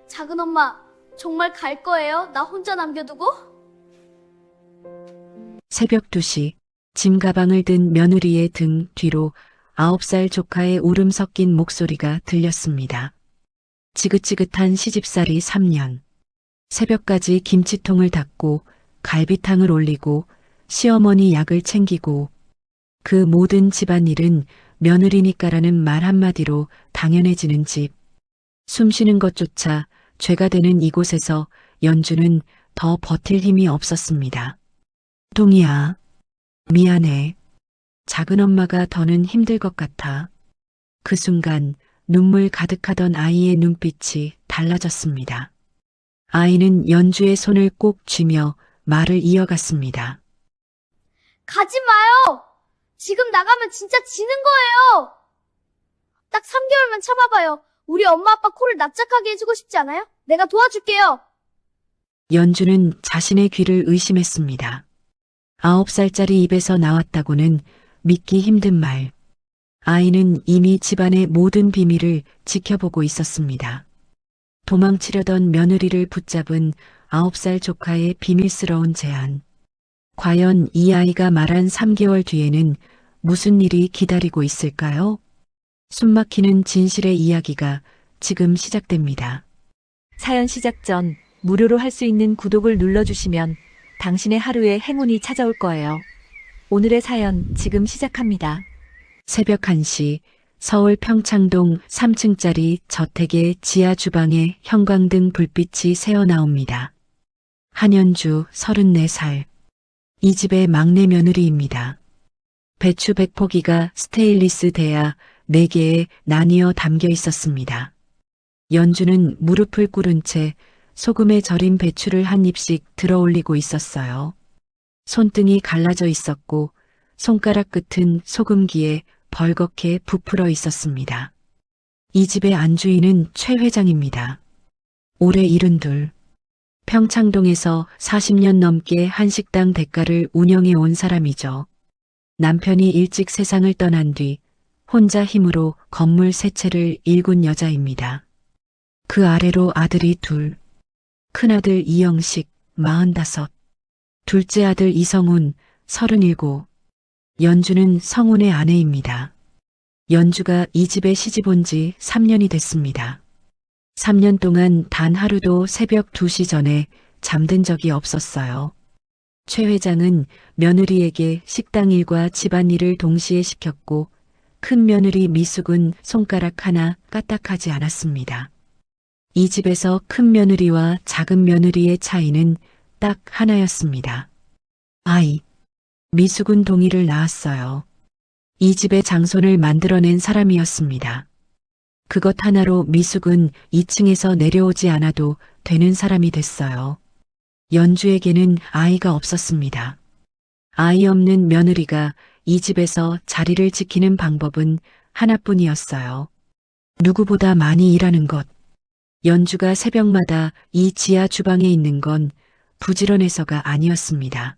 작은 엄마, 정말 갈 거예요? 나 혼자 남겨두고? 새벽 2시 짐 가방을 든 며느리의 등 뒤로 9살 조카의 울음 섞인 목소리가 들렸습니다. 지긋지긋한 시집살이 3년. 새벽까지 김치통을 닫고 갈비탕을 올리고 시어머니 약을 챙기고 그 모든 집안일은 며느리니까라는 말 한마디로 당연해지는 집. 숨쉬는 것조차 죄가 되는 이곳에서 연주는 더 버틸 힘이 없었습니다. 동이야, 미안해. 작은 엄마가 더는 힘들 것 같아. 그 순간 눈물 가득하던 아이의 눈빛이 달라졌습니다. 아이는 연주의 손을 꼭 쥐며 말을 이어갔습니다. 가지 마요! 지금 나가면 진짜 지는 거예요! 딱 3개월만 참아봐요. 우리 엄마 아빠 코를 납작하게 해주고 싶지 않아요? 내가 도와줄게요. 연주는 자신의 귀를 의심했습니다. 9살짜리 입에서 나왔다고는 믿기 힘든 말. 아이는 이미 집안의 모든 비밀을 지켜보고 있었습니다. 도망치려던 며느리를 붙잡은 9살 조카의 비밀스러운 제안. 과연 이 아이가 말한 3개월 뒤에는 무슨 일이 기다리고 있을까요? 숨막히는 진실의 이야기가 지금 시작됩니다. 사연 시작 전 무료로 할 수 있는 구독을 눌러주시면 당신의 하루에 행운이 찾아올 거예요. 오늘의 사연 지금 시작합니다. 새벽 1시 서울 평창동 3층짜리 저택의 지하 주방에 형광등 불빛이 새어나옵니다. 한연주 34살. 이 집의 막내 며느리입니다. 배추 100포기가 스테인리스 대야 4개에 나뉘어 담겨 있었습니다. 연주는 무릎을 꿇은 채 소금에 절인 배추를 한 입씩 들어 올리고 있었어요. 손등이 갈라져 있었고 손가락 끝은 소금기에 벌겋게 부풀어 있었습니다. 이 집의 안주인은 최 회장입니다. 올해 72. 평창동에서 40년 넘게 한식당 대가를 운영해 온 사람이죠. 남편이 일찍 세상을 떠난 뒤 혼자 힘으로 건물 3채를 일군 여자입니다. 그 아래로 아들이 2. 큰아들 이영식 45. 둘째 아들 이성훈 37. 연주는 성훈의 아내입니다. 연주가 이 집에 시집 온 지 3년이 됐습니다. 3년 동안 단 하루도 새벽 2시 전에 잠든 적이 없었어요. 최 회장은 며느리에게 식당 일과 집안일을 동시에 시켰고 큰 며느리 미숙은 손가락 하나 까딱하지 않았습니다. 이 집에서 큰 며느리와 작은 며느리의 차이는 딱 하나였습니다. 아이. 미숙은 동이를 낳았어요. 이 집의 장손을 만들어낸 사람이었습니다. 그것 하나로 미숙은 2층에서 내려오지 않아도 되는 사람이 됐어요. 연주에게는 아이가 없었습니다. 아이 없는 며느리가 이 집에서 자리를 지키는 방법은 하나뿐이었어요. 누구보다 많이 일하는 것. 연주가 새벽마다 이 지하 주방에 있는 건 부지런해서가 아니었습니다.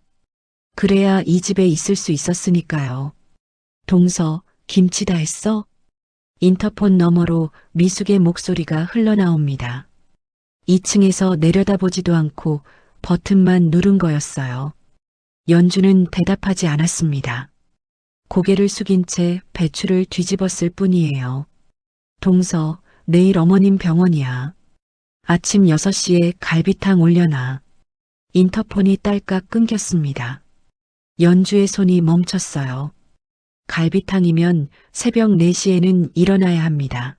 그래야 이 집에 있을 수 있었으니까요. 동서, 김치 다 했어? 인터폰 너머로 미숙의 목소리가 흘러나옵니다. 2층에서 내려다보지도 않고 버튼만 누른 거였어요. 연주는 대답하지 않았습니다. 고개를 숙인 채 배추를 뒤집었을 뿐이에요. 동서, 내일 어머님 병원이야. 아침 6시에 갈비탕 올려놔. 인터폰이 딸깍 끊겼습니다. 연주의 손이 멈췄어요. 갈비탕이면 새벽 4시에는 일어나야 합니다.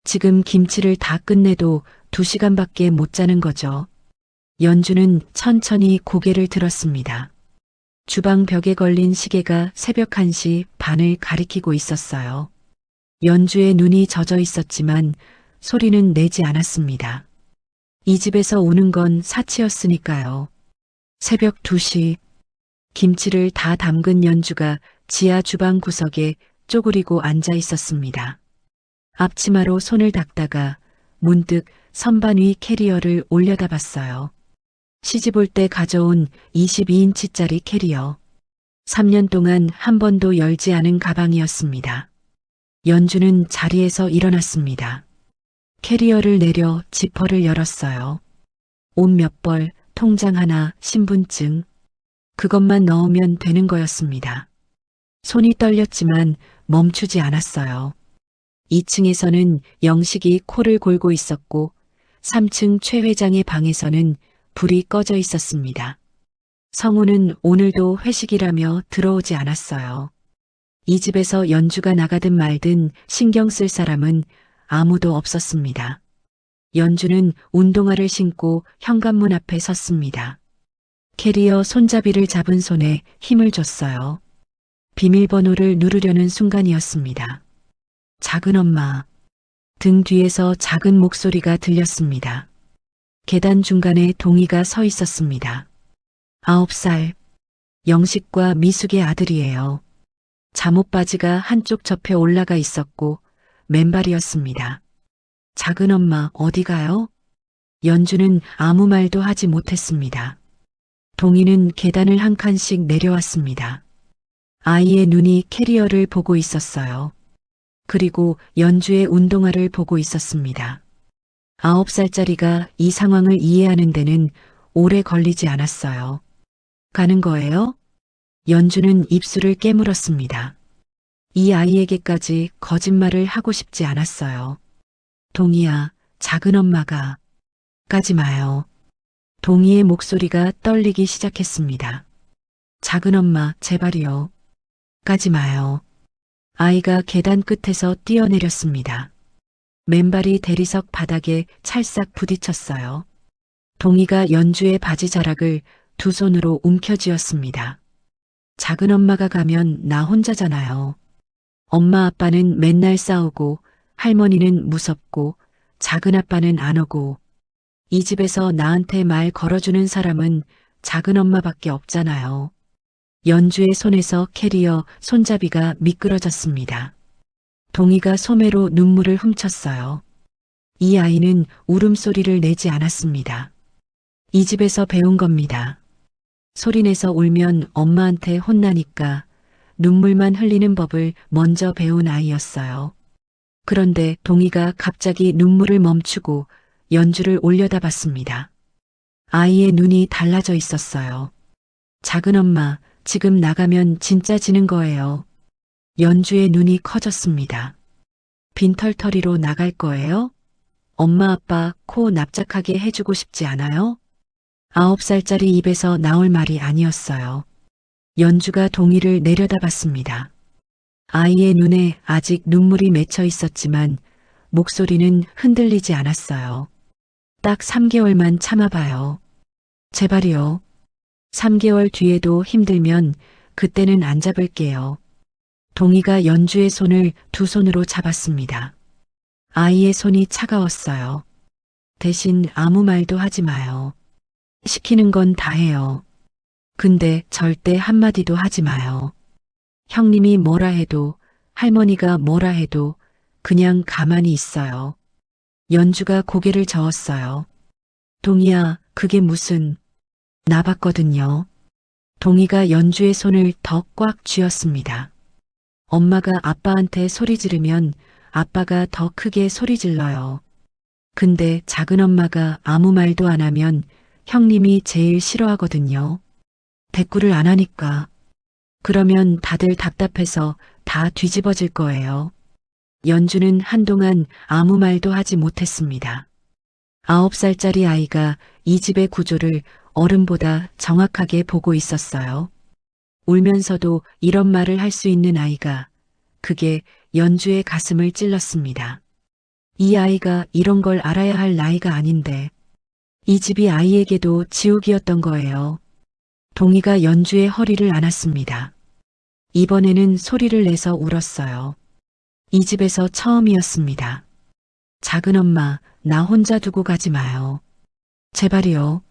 지금 김치를 다 끝내도 2시간밖에 못 자는 거죠. 연주는 천천히 고개를 들었습니다. 주방 벽에 걸린 시계가 새벽 1시 반을 가리키고 있었어요. 연주의 눈이 젖어 있었지만 소리는 내지 않았습니다. 이 집에서 오는 건 사치였으니까요. 새벽 2시 김치를 다 담근 연주가 지하 주방 구석에 쪼그리고 앉아 있었습니다. 앞치마로 손을 닦다가 문득 선반 위 캐리어를 올려다봤어요. 시집 올 때 가져온 22인치짜리 캐리어. 3년 동안 한 번도 열지 않은 가방이었습니다. 연주는 자리에서 일어났습니다. 캐리어를 내려 지퍼를 열었어요. 옷 몇 벌, 통장 하나, 신분증. 그것만 넣으면 되는 거였습니다. 손이 떨렸지만 멈추지 않았어요. 2층에서는 영식이 코를 골고 있었고 3층 최 회장의 방에서는 불이 꺼져 있었습니다. 성우는 오늘도 회식이라며 들어오지 않았어요. 이 집에서 연주가 나가든 말든 신경 쓸 사람은 아무도 없었습니다. 연주는 운동화를 신고 현관문 앞에 섰습니다. 캐리어 손잡이를 잡은 손에 힘을 줬어요. 비밀번호를 누르려는 순간이었습니다. 작은 엄마. 등 뒤에서 작은 목소리가 들렸습니다. 계단 중간에 동희가 서 있었습니다. 9살. 영식과 미숙의 아들이에요. 잠옷 바지가 한쪽 접혀 올라가 있었고 맨발이었습니다. 작은 엄마 어디 가요? 연주는 아무 말도 하지 못했습니다. 동희는 계단을 한 칸씩 내려왔습니다. 아이의 눈이 캐리어를 보고 있었어요. 그리고 연주의 운동화를 보고 있었습니다. 9살짜리가 이 상황을 이해하는 데는 오래 걸리지 않았어요. 가는 거예요? 연주는 입술을 깨물었습니다. 이 아이에게까지 거짓말을 하고 싶지 않았어요. 동희야, 작은 엄마가. 가지 마요. 동희의 목소리가 떨리기 시작했습니다. 작은 엄마, 제발이요. 가지 마요. 아이가 계단 끝에서 뛰어내렸습니다. 맨발이 대리석 바닥에 찰싹 부딪혔어요. 동희가 연주의 바지 자락을 두 손으로 움켜쥐었습니다. 작은 엄마가 가면 나 혼자잖아요. 엄마 아빠는 맨날 싸우고 할머니는 무섭고 작은 아빠는 안 오고 이 집에서 나한테 말 걸어주는 사람은 작은 엄마밖에 없잖아요. 연주의 손에서 캐리어 손잡이가 미끄러졌습니다. 동희가 소매로 눈물을 훔쳤어요. 이 아이는 울음소리를 내지 않았습니다. 이 집에서 배운 겁니다. 소리내서 울면 엄마한테 혼나니까 눈물만 흘리는 법을 먼저 배운 아이였어요. 그런데 동희가 갑자기 눈물을 멈추고 연주를 올려다봤습니다. 아이의 눈이 달라져 있었어요. 작은 엄마, 지금 나가면 진짜 지는 거예요. 연주의 눈이 커졌습니다. 빈털터리로 나갈 거예요? 엄마 아빠 코 납작하게 해주고 싶지 않아요? 9살짜리 입에서 나올 말이 아니었어요. 연주가 동희를 내려다봤습니다. 아이의 눈에 아직 눈물이 맺혀 있었지만 목소리는 흔들리지 않았어요. 딱 3개월만 참아봐요. 제발이요. 3개월 뒤에도 힘들면 그때는 안 잡을게요. 동희가 연주의 손을 두 손으로 잡았습니다. 아이의 손이 차가웠어요. 대신 아무 말도 하지 마요. 시키는 건 다 해요. 근데 절대 한마디도 하지 마요. 형님이 뭐라 해도 할머니가 뭐라 해도 그냥 가만히 있어요. 연주가 고개를 저었어요. 동희야, 그게 무슨... 나 봤거든요. 동희가 연주의 손을 더 꽉 쥐었습니다. 엄마가 아빠한테 소리 지르면 아빠가 더 크게 소리 질러요. 근데 작은 엄마가 아무 말도 안 하면 형님이 제일 싫어하거든요. 대꾸를 안 하니까. 그러면 다들 답답해서 다 뒤집어질 거예요. 연주는 한동안 아무 말도 하지 못했습니다. 9살짜리 아이가 이 집의 구조를 어른보다 정확하게 보고 있었어요. 울면서도 이런 말을 할 수 있는 아이가, 그게 연주의 가슴을 찔렀습니다. 이 아이가 이런 걸 알아야 할 나이가 아닌데, 이 집이 아이에게도 지옥이었던 거예요. 동희가 연주의 허리를 안았습니다. 이번에는 소리를 내서 울었어요. 이 집에서 처음이었습니다. 작은 엄마, 나 혼자 두고 가지 마요. 제발이요.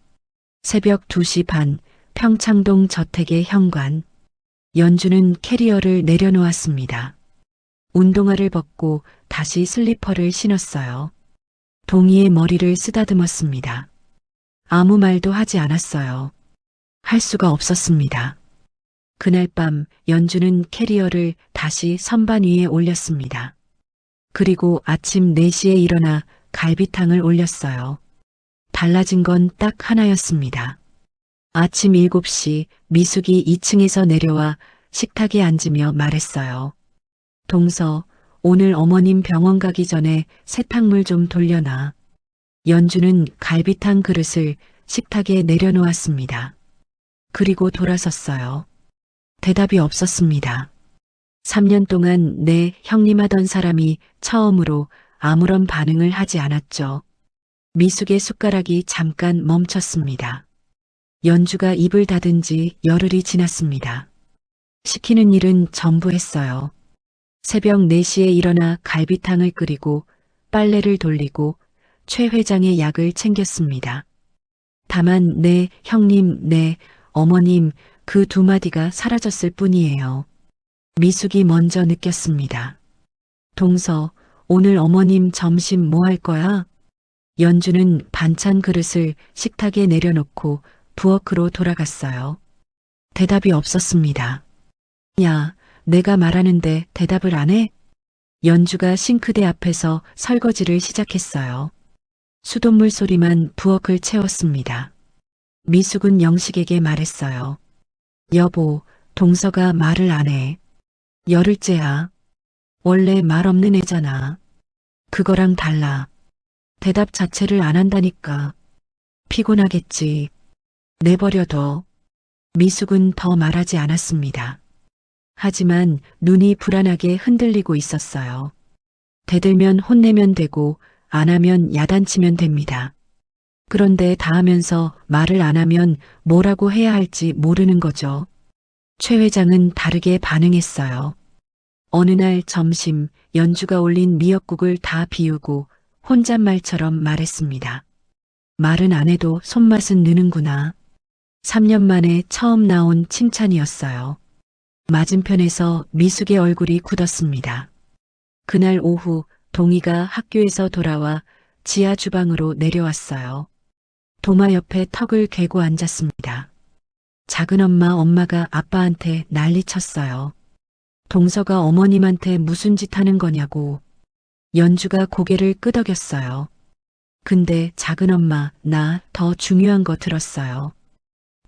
새벽 2시 반, 평창동 저택의 현관. 연주는 캐리어를 내려놓았습니다. 운동화를 벗고 다시 슬리퍼를 신었어요. 동희의 머리를 쓰다듬었습니다. 아무 말도 하지 않았어요. 할 수가 없었습니다. 그날 밤 연주는 캐리어를 다시 선반 위에 올렸습니다. 그리고 아침 4시에 일어나 갈비탕을 올렸어요. 달라진 건 딱 하나였습니다. 아침 7시 미숙이 2층에서 내려와 식탁에 앉으며 말했어요. 동서, 오늘 어머님 병원 가기 전에 세탁물 좀 돌려놔. 연주는 갈비탕 그릇을 식탁에 내려놓았습니다. 그리고 돌아섰어요. 대답이 없었습니다. 3년 동안 내 형님 하던 사람이 처음으로 아무런 반응을 하지 않았죠. 미숙의 숟가락이 잠깐 멈췄습니다. 연주가 입을 닫은 지 열흘이 지났습니다. 시키는 일은 전부 했어요. 새벽 4시에 일어나 갈비탕을 끓이고 빨래를 돌리고 최 회장의 약을 챙겼습니다. 다만 내 형님, 내 어머님 그 두 마디가 사라졌을 뿐이에요. 미숙이 먼저 느꼈습니다. 동서, 오늘 어머님 점심 뭐 할 거야? 연주는 반찬 그릇을 식탁에 내려놓고 부엌으로 돌아갔어요. 대답이 없었습니다. 야, 내가 말하는데 대답을 안 해? 연주가 싱크대 앞에서 설거지를 시작했어요. 수돗물 소리만 부엌을 채웠습니다. 미숙은 영식에게 말했어요. 여보, 동서가 말을 안 해. 열흘째야. 원래 말 없는 애잖아. 그거랑 달라. 대답 자체를 안 한다니까. 피곤하겠지. 내버려둬. 미숙은 더 말하지 않았습니다. 하지만 눈이 불안하게 흔들리고 있었어요. 대들면 혼내면 되고 안 하면 야단치면 됩니다. 그런데 다 하면서 말을 안 하면 뭐라고 해야 할지 모르는 거죠. 최 회장은 다르게 반응했어요. 어느 날 점심 연주가 올린 미역국을 다 비우고 혼잣말처럼 말했습니다. 말은 안 해도 손맛은 느는구나. 3년 만에 처음 나온 칭찬이었어요. 맞은편에서 미숙의 얼굴이 굳었습니다. 그날 오후 동희가 학교에서 돌아와 지하 주방으로 내려왔어요. 도마 옆에 턱을 괴고 앉았습니다. 작은 엄마가 아빠한테 난리쳤어요. 동서가 어머님한테 무슨 짓 하는 거냐고. 연주가 고개를 끄덕였어요. 근데 작은 엄마, 나 더 중요한 거 들었어요.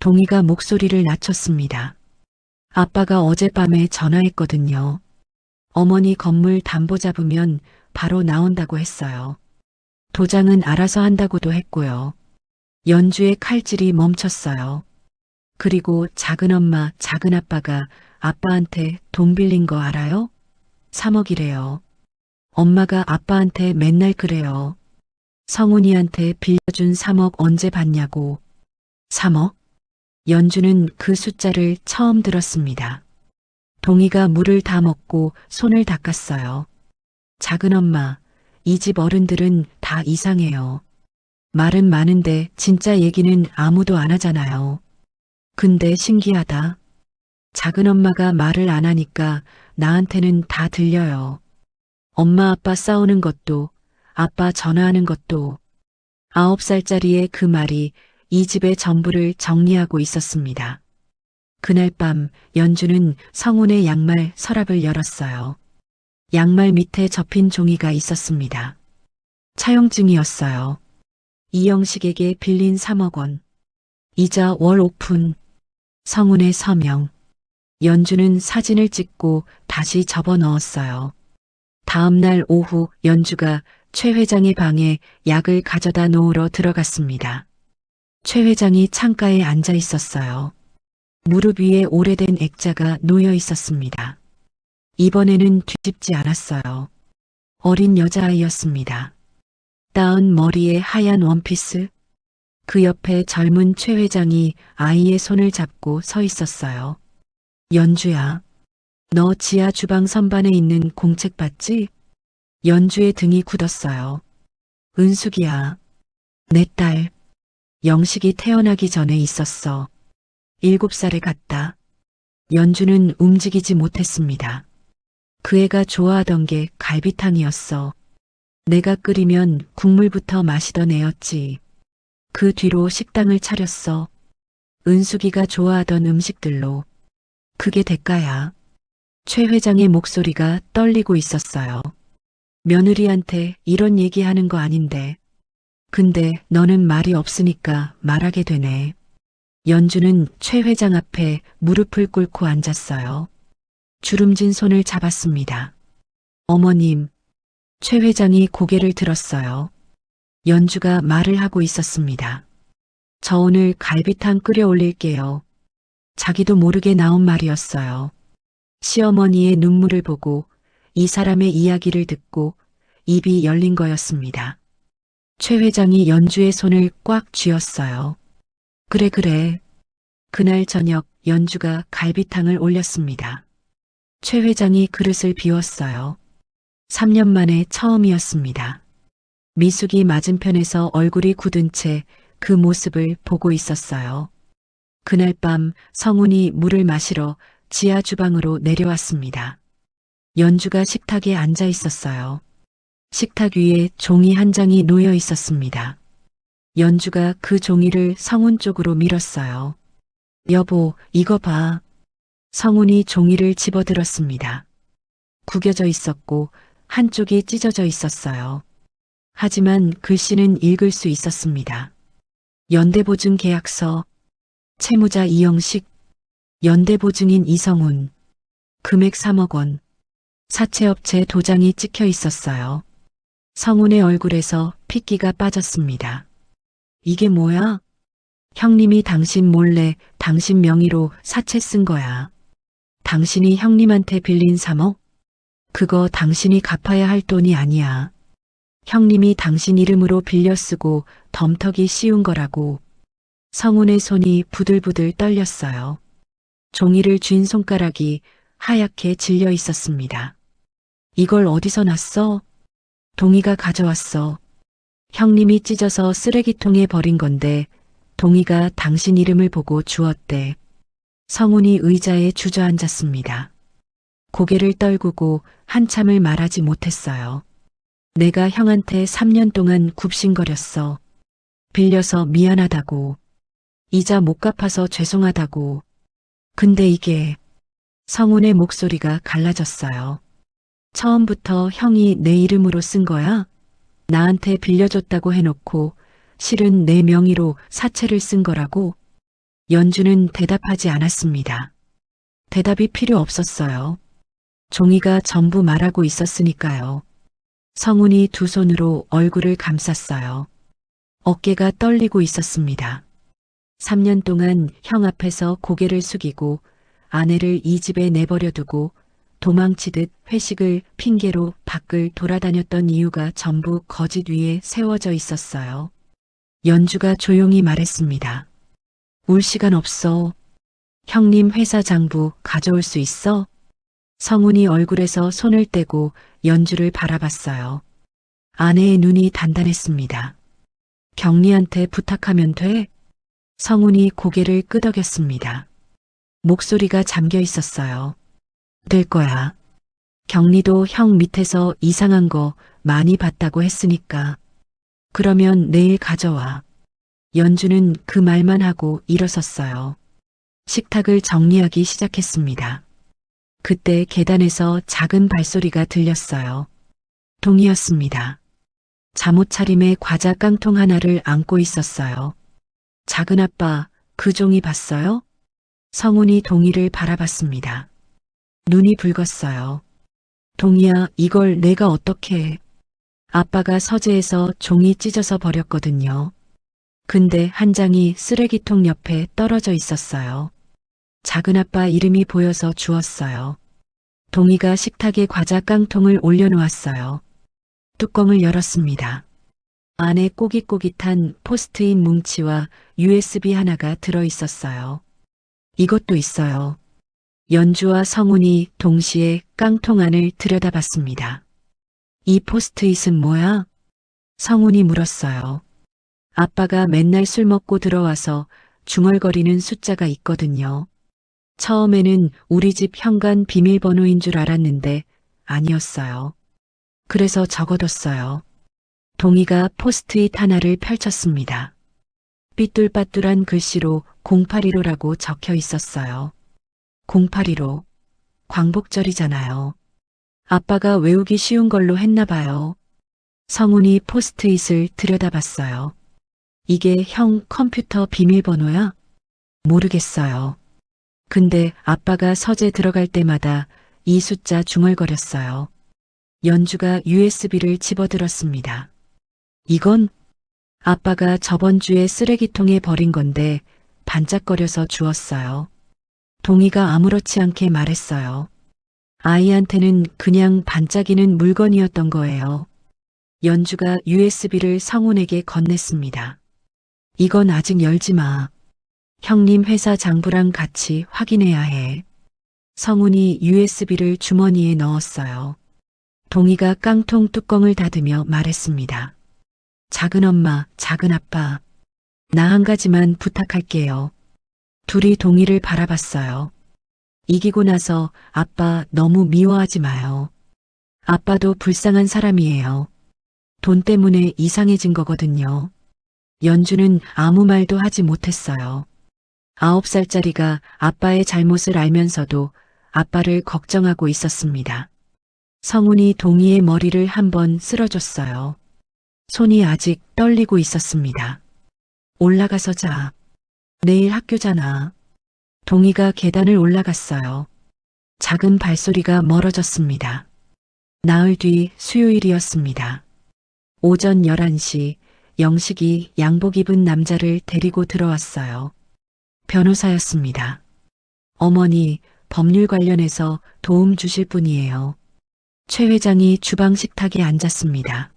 동희가 목소리를 낮췄습니다. 아빠가 어젯밤에 전화했거든요. 어머니 건물 담보 잡으면 바로 나온다고 했어요. 도장은 알아서 한다고도 했고요. 연주의 칼질이 멈췄어요. 그리고 작은 엄마, 작은 아빠가 아빠한테 돈 빌린 거 알아요? 3억이래요. 엄마가 아빠한테 맨날 그래요. 성훈이한테 빌려준 3억 언제 받냐고. 3억? 연주는 그 숫자를 처음 들었습니다. 동희가 물을 다 먹고 손을 닦았어요. 작은 엄마, 이 집 어른들은 다 이상해요. 말은 많은데 진짜 얘기는 아무도 안 하잖아요. 근데 신기하다. 작은 엄마가 말을 안 하니까 나한테는 다 들려요. 엄마 아빠 싸우는 것도, 아빠 전화하는 것도. 9살짜리의 그 말이 이 집의 전부를 정리하고 있었습니다. 그날 밤 연주는 성훈의 양말 서랍을 열었어요. 양말 밑에 접힌 종이가 있었습니다. 차용증이었어요. 이영식에게 빌린 3억 원. 이자 월 오픈. 성훈의 서명. 연주는 사진을 찍고 다시 접어 넣었어요. 다음 날 오후 연주가 최 회장의 방에 약을 가져다 놓으러 들어갔습니다. 최 회장이 창가에 앉아 있었어요. 무릎 위에 오래된 액자가 놓여 있었습니다. 이번에는 뒤집지 않았어요. 어린 여자아이였습니다. 따은 머리에 하얀 원피스. 그 옆에 젊은 최 회장이 아이의 손을 잡고 서 있었어요. 연주야, 너 지하 주방 선반에 있는 공책 봤지? 연주의 등이 굳었어요. 은숙이야, 내 딸. 영식이 태어나기 전에 있었어. 7살에 갔다. 연주는 움직이지 못했습니다. 그 애가 좋아하던 게 갈비탕이었어. 내가 끓이면 국물부터 마시던 애였지. 그 뒤로 식당을 차렸어. 은숙이가 좋아하던 음식들로. 그게 대가야. 최 회장의 목소리가 떨리고 있었어요. 며느리한테 이런 얘기하는 거 아닌데. 근데 너는 말이 없으니까 말하게 되네. 연주는 최 회장 앞에 무릎을 꿇고 앉았어요. 주름진 손을 잡았습니다. 어머님, 최 회장이 고개를 들었어요. 연주가 말을 하고 있었습니다. 저 오늘 갈비탕 끓여 올릴게요. 자기도 모르게 나온 말이었어요. 시어머니의 눈물을 보고 이 사람의 이야기를 듣고 입이 열린 거였습니다. 최 회장이 연주의 손을 꽉 쥐었어요. 그래, 그래. 그날 저녁 연주가 갈비탕을 올렸습니다. 최 회장이 그릇을 비웠어요. 3년 만에 처음이었습니다. 미숙이 맞은편에서 얼굴이 굳은 채 그 모습을 보고 있었어요. 그날 밤 성훈이 물을 마시러 지하 주방으로 내려왔습니다. 연주가 식탁에 앉아 있었어요. 식탁 위에 종이 한 장이 놓여 있었습니다. 연주가 그 종이를 성훈 쪽으로 밀었어요. 여보, 이거 봐. 성훈이 종이를 집어들었습니다. 구겨져 있었고 한쪽이 찢어져 있었어요. 하지만 글씨는 읽을 수 있었습니다. 연대보증 계약서, 채무자 이영식, 연대보증인 이성훈, 금액 3억 원, 사채업체 도장이 찍혀 있었어요. 성훈의 얼굴에서 핏기가 빠졌습니다. 이게 뭐야? 형님이 당신 몰래 당신 명의로 사채 쓴 거야. 당신이 형님한테 빌린 3억? 그거 당신이 갚아야 할 돈이 아니야. 형님이 당신 이름으로 빌려 쓰고 덤터기 씌운 거라고. 성훈의 손이 부들부들 떨렸어요. 종이를 쥔 손가락이 하얗게 질려 있었습니다. 이걸 어디서 났어? 동희가 가져왔어. 형님이 찢어서 쓰레기통에 버린 건데 동희가 당신 이름을 보고 주었대. 성훈이 의자에 주저앉았습니다. 고개를 떨구고 한참을 말하지 못했어요. 내가 형한테 3년 동안 굽신거렸어. 빌려서 미안하다고. 이자 못 갚아서 죄송하다고. 근데 이게... 성훈의 목소리가 갈라졌어요. 처음부터 형이 내 이름으로 쓴 거야? 나한테 빌려줬다고 해놓고 실은 내 명의로 사채를 쓴 거라고? 연주는 대답하지 않았습니다. 대답이 필요 없었어요. 종이가 전부 말하고 있었으니까요. 성훈이 두 손으로 얼굴을 감쌌어요. 어깨가 떨리고 있었습니다. 3년 동안 형 앞에서 고개를 숙이고 아내를 이 집에 내버려 두고 도망치듯 회식을 핑계로 밖을 돌아다녔던 이유가 전부 거짓 위에 세워져 있었어요. 연주가 조용히 말했습니다. 울 시간 없어. 형님 회사 장부 가져올 수 있어? 성훈이 얼굴에서 손을 떼고 연주를 바라봤어요. 아내의 눈이 단단했습니다. 경리한테 부탁하면 돼? 성훈이 고개를 끄덕였습니다. 목소리가 잠겨 있었어요. 될 거야. 경리도 형 밑에서 이상한 거 많이 봤다고 했으니까. 그러면 내일 가져와. 연주는 그 말만 하고 일어섰어요. 식탁을 정리하기 시작했습니다. 그때 계단에서 작은 발소리가 들렸어요. 동이었습니다. 잠옷 차림에 과자 깡통 하나를 안고 있었어요. 작은 아빠, 그 종이 봤어요? 성훈이 동이를 바라봤습니다. 눈이 붉었어요. 동이야, 이걸 내가 어떻게 해? 아빠가 서재에서 종이 찢어서 버렸거든요. 근데 한 장이 쓰레기통 옆에 떨어져 있었어요. 작은 아빠 이름이 보여서 주었어요. 동이가 식탁에 과자 깡통을 올려놓았어요. 뚜껑을 열었습니다. 안에 꼬깃꼬깃한 포스트잇 뭉치와 USB 하나가 들어있었어요. 이것도 있어요. 연주와 성훈이 동시에 깡통 안을 들여다봤습니다. 이 포스트잇은 뭐야? 성훈이 물었어요. 아빠가 맨날 술 먹고 들어와서 중얼거리는 숫자가 있거든요. 처음에는 우리 집 현관 비밀번호인 줄 알았는데 아니었어요. 그래서 적어뒀어요. 동이가 포스트잇 하나를 펼쳤습니다. 삐뚤빠뚤한 글씨로 0815라고 적혀 있었어요. 0815. 광복절이잖아요. 아빠가 외우기 쉬운 걸로 했나 봐요. 성훈이 포스트잇을 들여다봤어요. 이게 형 컴퓨터 비밀번호야? 모르겠어요. 근데 아빠가 서재 들어갈 때마다 이 숫자 중얼거렸어요. 연주가 USB를 집어들었습니다. 이건 아빠가 저번 주에 쓰레기통에 버린 건데 반짝거려서 주었어요. 동희가 아무렇지 않게 말했어요. 아이한테는 그냥 반짝이는 물건이었던 거예요. 연주가 USB를 성훈에게 건넸습니다. 이건 아직 열지 마. 형님 회사 장부랑 같이 확인해야 해. 성훈이 USB를 주머니에 넣었어요. 동희가 깡통 뚜껑을 닫으며 말했습니다. 작은 엄마, 작은 아빠. 나 한 가지만 부탁할게요. 둘이 동희를 바라봤어요. 이기고 나서 아빠 너무 미워하지 마요. 아빠도 불쌍한 사람이에요. 돈 때문에 이상해진 거거든요. 연주는 아무 말도 하지 못했어요. 9살짜리가 아빠의 잘못을 알면서도 아빠를 걱정하고 있었습니다. 성훈이 동희의 머리를 한번 쓸어줬어요. 손이 아직 떨리고 있었습니다. 올라가서 자. 내일 학교잖아. 동희가 계단을 올라갔어요. 작은 발소리가 멀어졌습니다. 나흘 뒤 수요일이었습니다. 오전 11시 영식이 양복 입은 남자를 데리고 들어왔어요. 변호사였습니다. 어머니, 법률 관련해서 도움 주실 분이에요. 최 회장이 주방 식탁에 앉았습니다.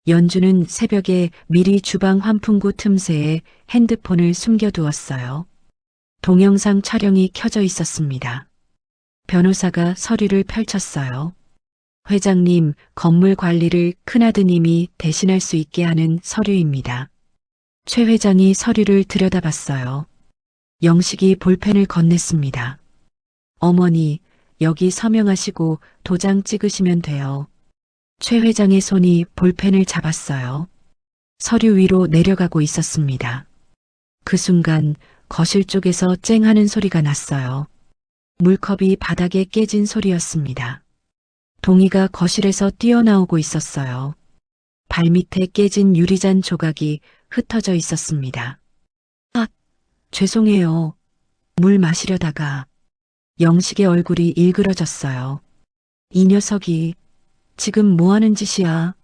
연주는 새벽에 미리 주방 환풍구 틈새에 핸드폰을 숨겨두었어요. 동영상 촬영이 켜져 있었습니다. 변호사가 서류를 펼쳤어요. 회장님, 건물 관리를 큰아드님이 대신할 수 있게 하는 서류입니다. 최 회장이 서류를 들여다봤어요. 영식이 볼펜을 건넸습니다. 어머니, 여기 서명하시고 도장 찍으시면 돼요. 최 회장의 손이 볼펜을 잡았어요. 서류 위로 내려가고 있었습니다. 그 순간 거실 쪽에서 쨍하는 소리가 났어요. 물컵이 바닥에 깨진 소리였습니다. 동희가 거실에서 뛰어나오고 있었어요. 발밑에 깨진 유리잔 조각이 흩어져 있었습니다. 아, 죄송해요. 물 마시려다가. 영식의 얼굴이 일그러졌어요. 이 녀석이 지금 뭐 하는 짓이야?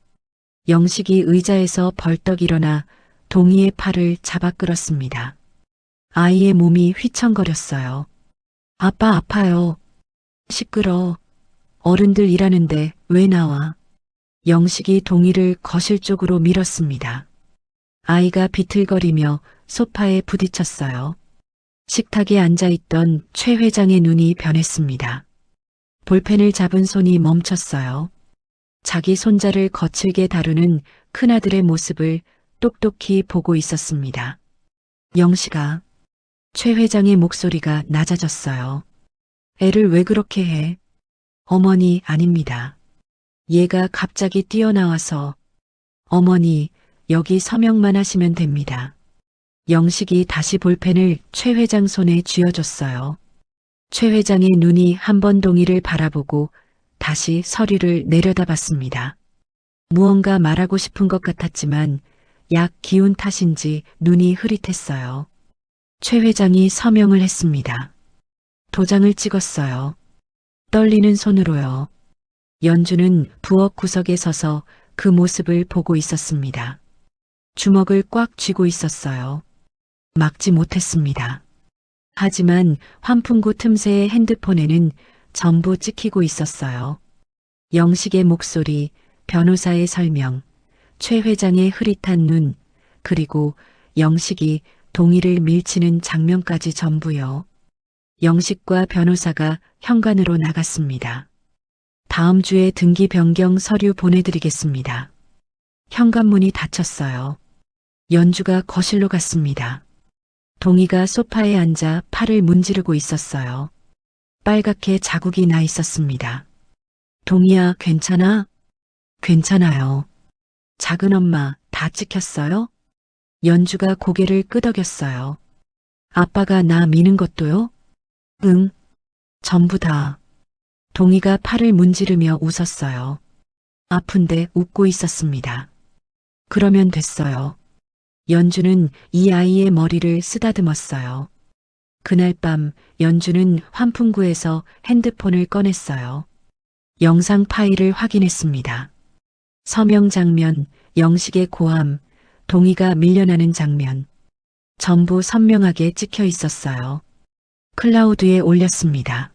영식이 의자에서 벌떡 일어나 동희의 팔을 잡아 끌었습니다. 아이의 몸이 휘청거렸어요. 아빠 아파요. 시끄러. 어른들 일하는데 왜 나와? 영식이 동희를 거실 쪽으로 밀었습니다. 아이가 비틀거리며 소파에 부딪혔어요. 식탁에 앉아있던 최 회장의 눈이 변했습니다. 볼펜을 잡은 손이 멈췄어요. 자기 손자를 거칠게 다루는 큰아들의 모습을 똑똑히 보고 있었습니다. 영식아, 최 회장의 목소리가 낮아졌어요. 애를 왜 그렇게 해? 어머니, 아닙니다. 얘가 갑자기 뛰어나와서 어머니, 여기 서명만 하시면 됩니다. 영식이 다시 볼펜을 최 회장 손에 쥐어줬어요. 최 회장의 눈이 한 번 동희를 바라보고 다시 서류를 내려다봤습니다. 무언가 말하고 싶은 것 같았지만 약 기운 탓인지 눈이 흐릿했어요. 최 회장이 서명을 했습니다. 도장을 찍었어요. 떨리는 손으로요. 연주는 부엌 구석에 서서 그 모습을 보고 있었습니다. 주먹을 꽉 쥐고 있었어요. 막지 못했습니다. 하지만 환풍구 틈새의 핸드폰에는 전부 찍히고 있었어요. 영식의 목소리, 변호사의 설명, 최 회장의 흐릿한 눈, 그리고 영식이 동희를 밀치는 장면까지 전부요. 영식과 변호사가 현관으로 나갔습니다. 다음 주에 등기 변경 서류 보내드리겠습니다. 현관문이 닫혔어요. 연주가 거실로 갔습니다. 동희가 소파에 앉아 팔을 문지르고 있었어요. 빨갛게 자국이 나 있었습니다. 동희야, 괜찮아? 괜찮아요. 작은 엄마, 다 찍혔어요? 연주가 고개를 끄덕였어요. 아빠가 나 미는 것도요? 응, 전부 다. 동희가 팔을 문지르며 웃었어요. 아픈데 웃고 있었습니다. 그러면 됐어요. 연주는 이 아이의 머리를 쓰다듬었어요. 그날 밤 연주는 환풍구에서 핸드폰을 꺼냈어요. 영상 파일을 확인했습니다. 서명 장면, 영식의 고함, 동희가 밀려나는 장면. 전부 선명하게 찍혀 있었어요. 클라우드에 올렸습니다.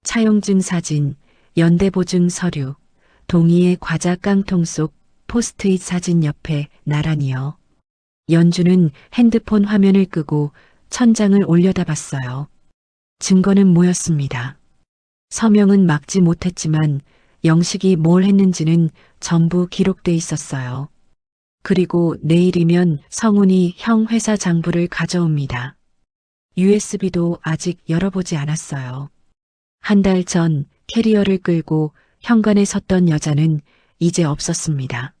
차용증 사진, 연대보증 서류, 동희의 과자 깡통 속 포스트잇 사진 옆에 나란히요. 연주는 핸드폰 화면을 끄고 천장을 올려다봤어요. 증거는 모였습니다. 서명은 막지 못했지만 영식이 뭘 했는지는 전부 기록돼 있었어요. 그리고 내일이면 성훈이 형 회사 장부를 가져옵니다. USB도 아직 열어보지 않았어요. 한 달 전 캐리어를 끌고 현관에 섰던 여자는 이제 없었습니다.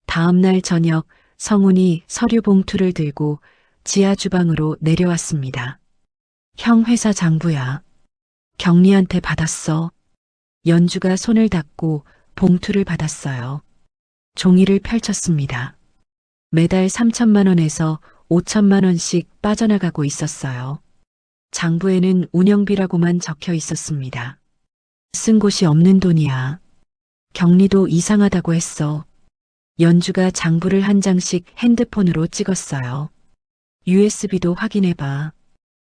다음 날 저녁 성훈이 서류 봉투를 들고 지하 주방으로 내려왔습니다. 형 회사 장부야. 경리한테 받았어. 연주가 손을 닫고 봉투를 받았어요. 종이를 펼쳤습니다. 매달 3천만 원에서 5천만 원씩 빠져나가고 있었어요. 장부에는 운영비라고만 적혀 있었습니다. 쓴 곳이 없는 돈이야. 격리도 이상하다고 했어. 연주가 장부를 한 장씩 핸드폰으로 찍었어요. USB도 확인해봐.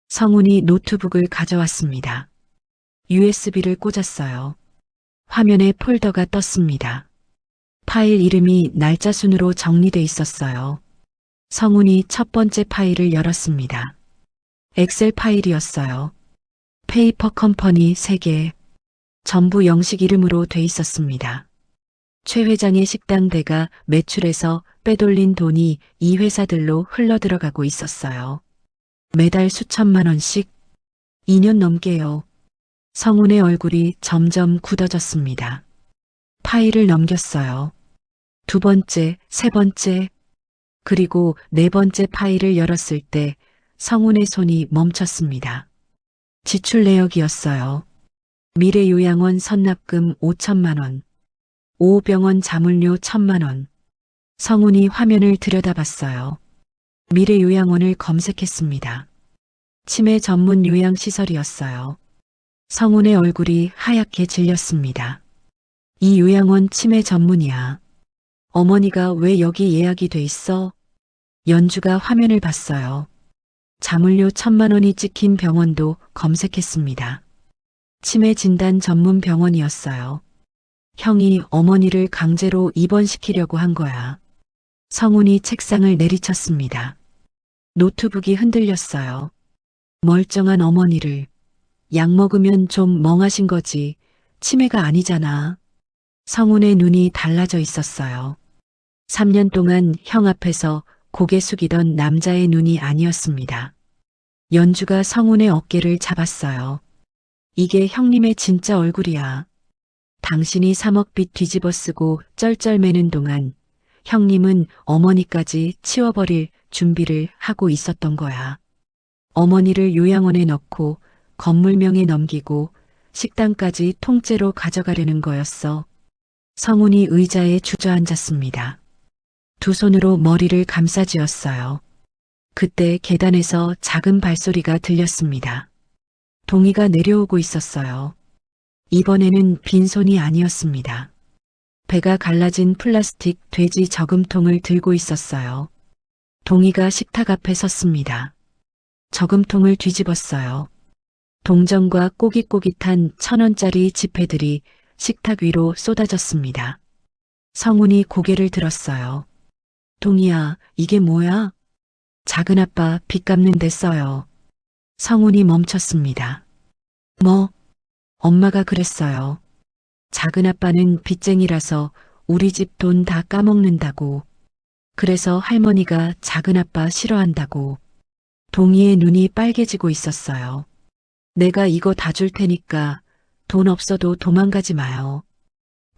성훈이 노트북을 가져왔습니다. USB를 꽂았어요. 화면에 폴더가 떴습니다. 파일 이름이 날짜 순으로 정리돼 있었어요. 성훈이 첫 번째 파일을 열었습니다. 엑셀 파일이었어요. 페이퍼 컴퍼니 3개. 전부 영식 이름으로 돼 있었습니다. 최 회장의 식당대가 매출에서 빼돌린 돈이 이 회사들로 흘러들어가고 있었어요. 매달 수천만 원씩 2년 넘게요. 성훈의 얼굴이 점점 굳어졌습니다. 파일을 넘겼어요. 두 번째, 세 번째, 그리고 네 번째 파일을 열었을 때 성훈의 손이 멈췄습니다. 지출 내역이었어요. 미래요양원 선납금 5천만 원, 오병원 자물료 1,000만 원. 성훈이 화면을 들여다봤어요. 미래요양원을 검색했습니다. 치매 전문 요양시설이었어요. 성훈의 얼굴이 하얗게 질렸습니다. 이 요양원 치매 전문이야. 어머니가 왜 여기 예약이 돼 있어? 연주가 화면을 봤어요. 자물료 1,000만 원이 찍힌 병원도 검색했습니다. 치매 진단 전문 병원이었어요. 형이 어머니를 강제로 입원시키려고 한 거야. 성훈이 책상을 내리쳤습니다. 노트북이 흔들렸어요. 멀쩡한 어머니를. 약 먹으면 좀 멍하신 거지. 치매가 아니잖아. 성훈의 눈이 달라져 있었어요. 3년 동안 형 앞에서 고개 숙이던 남자의 눈이 아니었습니다. 연주가 성훈의 어깨를 잡았어요. 이게 형님의 진짜 얼굴이야. 당신이 3억 빚 뒤집어 쓰고 쩔쩔매는 동안 형님은 어머니까지 치워버릴 준비를 하고 있었던 거야. 어머니를 요양원에 넣고 건물명에 넘기고 식당까지 통째로 가져가려는 거였어. 성훈이 의자에 주저앉았습니다. 두 손으로 머리를 감싸쥐었어요. 그때 계단에서 작은 발소리가 들렸습니다. 동희가 내려오고 있었어요. 이번에는 빈손이 아니었습니다. 배가 갈라진 플라스틱 돼지 저금통을 들고 있었어요. 동희가 식탁 앞에 섰습니다. 저금통을 뒤집었어요. 동전과 꼬깃꼬깃한 1,000원짜리 지폐들이 식탁 위로 쏟아졌습니다. 성훈이 고개를 들었어요. 동희야, 이게 뭐야? 작은아빠 빚 갚는 데 써요. 성훈이 멈췄습니다. 뭐? 엄마가 그랬어요. 작은아빠는 빚쟁이라서 우리 집 돈 다 까먹는다고. 그래서 할머니가 작은아빠 싫어한다고. 동희의 눈이 빨개지고 있었어요. 내가 이거 다 줄 테니까 돈 없어도 도망가지 마요.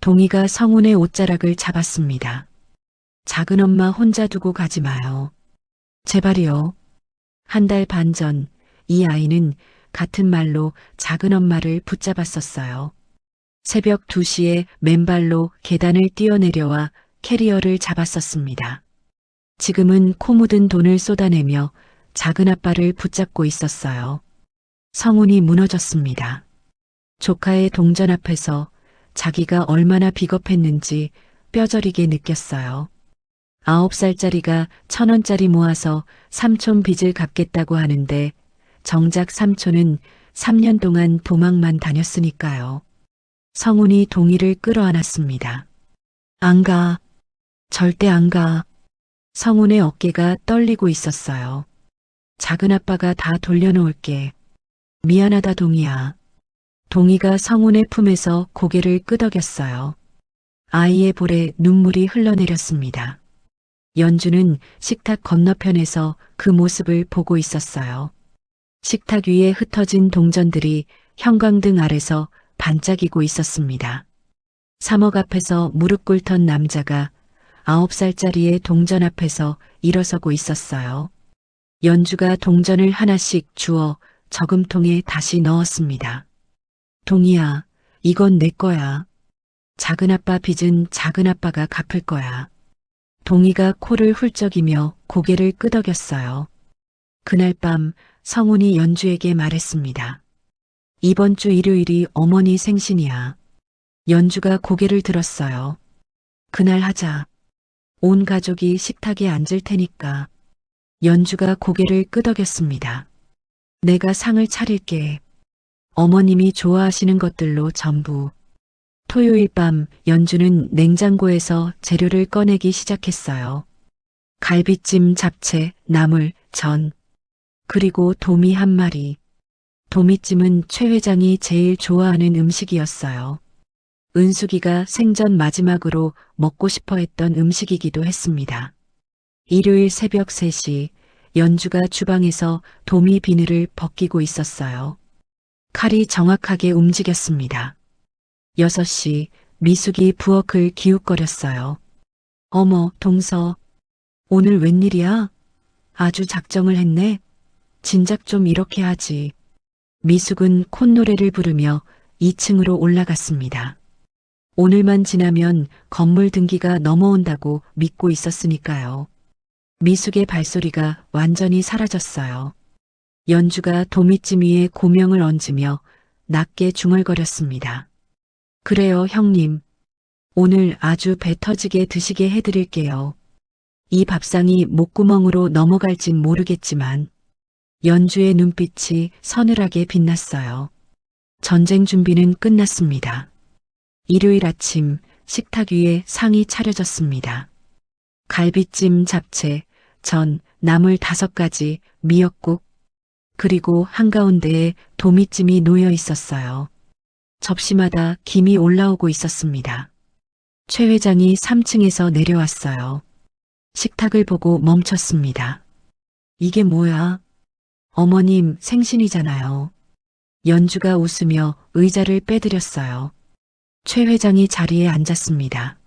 동희가 성훈의 옷자락을 잡았습니다. 작은엄마 혼자 두고 가지 마요. 제발이요. 한 달 반 전 이 아이는 같은 말로 작은엄마를 붙잡았었어요. 새벽 2시에 맨발로 계단을 뛰어내려와 캐리어를 잡았었습니다. 지금은 코 묻은 돈을 쏟아내며 작은 아빠를 붙잡고 있었어요. 성운이 무너졌습니다. 조카의 동전 앞에서 자기가 얼마나 비겁했는지 뼈저리게 느꼈어요. 9살짜리가 1,000원짜리 모아서 삼촌 빚을 갚겠다고 하는데 정작 삼촌은 3년 동안 도망만 다녔으니까요. 성운이 동희를 끌어안았습니다. 안 가. 절대 안 가. 성운의 어깨가 떨리고 있었어요. 작은 아빠가 다 돌려놓을게. 미안하다 동희야. 동희가 성운의 품에서 고개를 끄덕였어요. 아이의 볼에 눈물이 흘러내렸습니다. 연주는 식탁 건너편에서 그 모습을 보고 있었어요. 식탁 위에 흩어진 동전들이 형광등 아래서 반짝이고 있었습니다. 3억 앞에서 무릎 꿇던 남자가 9살짜리의 동전 앞에서 일어서고 있었어요. 연주가 동전을 하나씩 주워 저금통에 다시 넣었습니다. 동희야, 이건 내 거야. 작은 아빠 빚은 작은 아빠가 갚을 거야. 동희가 코를 훌쩍이며 고개를 끄덕였어요. 그날 밤 성운이 연주에게 말했습니다. 이번 주 일요일이 어머니 생신이야. 연주가 고개를 들었어요. 그날 하자. 온 가족이 식탁에 앉을 테니까. 연주가 고개를 끄덕였습니다. 내가 상을 차릴게. 어머님이 좋아하시는 것들로 전부. 토요일 밤 연주는 냉장고에서 재료를 꺼내기 시작했어요. 갈비찜, 잡채, 나물, 전, 그리고 도미 한 마리. 도미찜은 최 회장이 제일 좋아하는 음식이었어요. 은숙이가 생전 마지막으로 먹고 싶어 했던 음식이기도 했습니다. 일요일 새벽 3시 연주가 주방에서 도미 비늘을 벗기고 있었어요. 칼이 정확하게 움직였습니다. 6시 미숙이 부엌을 기웃거렸어요. 어머, 동서. 오늘 웬일이야? 아주 작정을 했네. 진작 좀 이렇게 하지. 미숙은 콧노래를 부르며 2층으로 올라갔습니다. 오늘만 지나면 건물 등기가 넘어온다고 믿고 있었으니까요. 미숙의 발소리가 완전히 사라졌어요. 연주가 도미찜 위에 고명을 얹으며 낮게 중얼거렸습니다. 그래요, 형님. 오늘 아주 배 터지게 드시게 해드릴게요. 이 밥상이 목구멍으로 넘어갈진 모르겠지만 연주의 눈빛이 서늘하게 빛났어요. 전쟁 준비는 끝났습니다. 일요일 아침 식탁 위에 상이 차려졌습니다. 갈비찜, 잡채, 전, 나물 5가지, 미역국, 그리고 한가운데에 도미찜이 놓여 있었어요. 접시마다 김이 올라오고 있었습니다. 최 회장이 3층에서 내려왔어요. 식탁을 보고 멈췄습니다. 이게 뭐야? 어머님 생신이잖아요. 연주가 웃으며 의자를 빼드렸어요. 최 회장이 자리에 앉았습니다.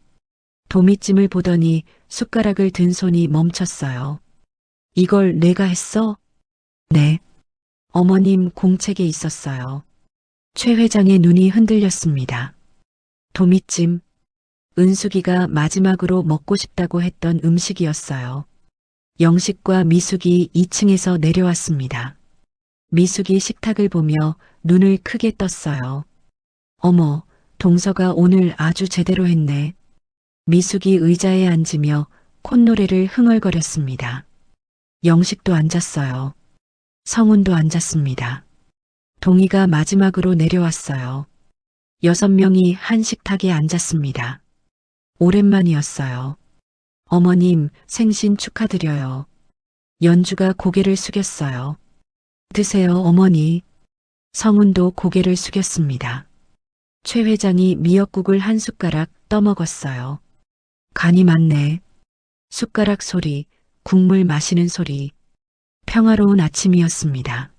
도미찜을 보더니 숟가락을 든 손이 멈췄어요. 이걸 내가 했어? 네. 어머님 공책에 있었어요. 최 회장의 눈이 흔들렸습니다. 도미찜. 은숙이가 마지막으로 먹고 싶다고 했던 음식이었어요. 영식과 미숙이 2층에서 내려왔습니다. 미숙이 식탁을 보며 눈을 크게 떴어요. 어머, 동서가 오늘 아주 제대로 했네. 미숙이 의자에 앉으며 콧노래를 흥얼거렸습니다. 영식도 앉았어요. 성운도 앉았습니다. 동희가 마지막으로 내려왔어요. 6명이 한 식탁에 앉았습니다. 오랜만이었어요. 어머님 생신 축하드려요. 연주가 고개를 숙였어요. 드세요, 어머니. 성운도 고개를 숙였습니다. 최 회장이 미역국을 한 숟가락 떠먹었어요. 간이 많네. 숟가락 소리, 국물 마시는 소리. 평화로운 아침이었습니다.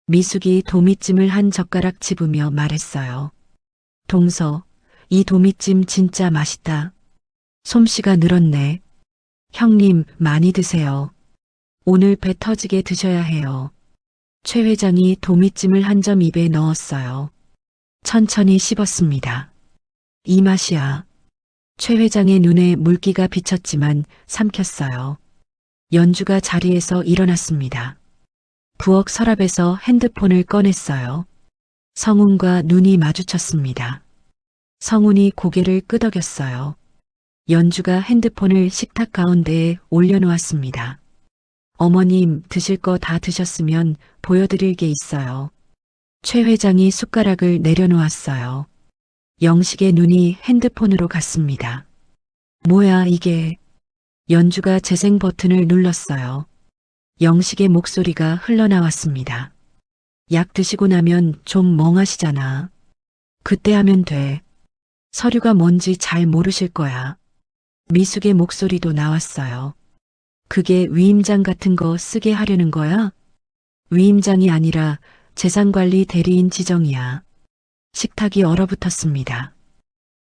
미숙이 도미찜을 한 젓가락 집으며 말했어요. 동서, 이 도미찜 진짜 맛있다. 솜씨가 늘었네. 형님, 많이 드세요. 오늘 배 터지게 드셔야 해요. 최 회장이 도미찜을 한 점 입에 넣었어요. 천천히 씹었습니다. 이 맛이야. 최 회장의 눈에 물기가 비쳤지만 삼켰어요. 연주가 자리에서 일어났습니다. 부엌 서랍에서 핸드폰을 꺼냈어요. 성훈과 눈이 마주쳤습니다. 성훈이 고개를 끄덕였어요. 연주가 핸드폰을 식탁 가운데에 올려놓았습니다. 어머님, 드실 거 다 드셨으면 보여드릴 게 있어요. 최 회장이 숟가락을 내려놓았어요. 영식의 눈이 핸드폰으로 갔습니다. 뭐야 이게? 연주가 재생 버튼을 눌렀어요. 영식의 목소리가 흘러나왔습니다. 약 드시고 나면 좀 멍하시잖아. 그때 하면 돼. 서류가 뭔지 잘 모르실 거야. 미숙의 목소리도 나왔어요. 그게 위임장 같은 거 쓰게 하려는 거야? 위임장이 아니라 재산관리 대리인 지정이야. 식탁이 얼어붙었습니다.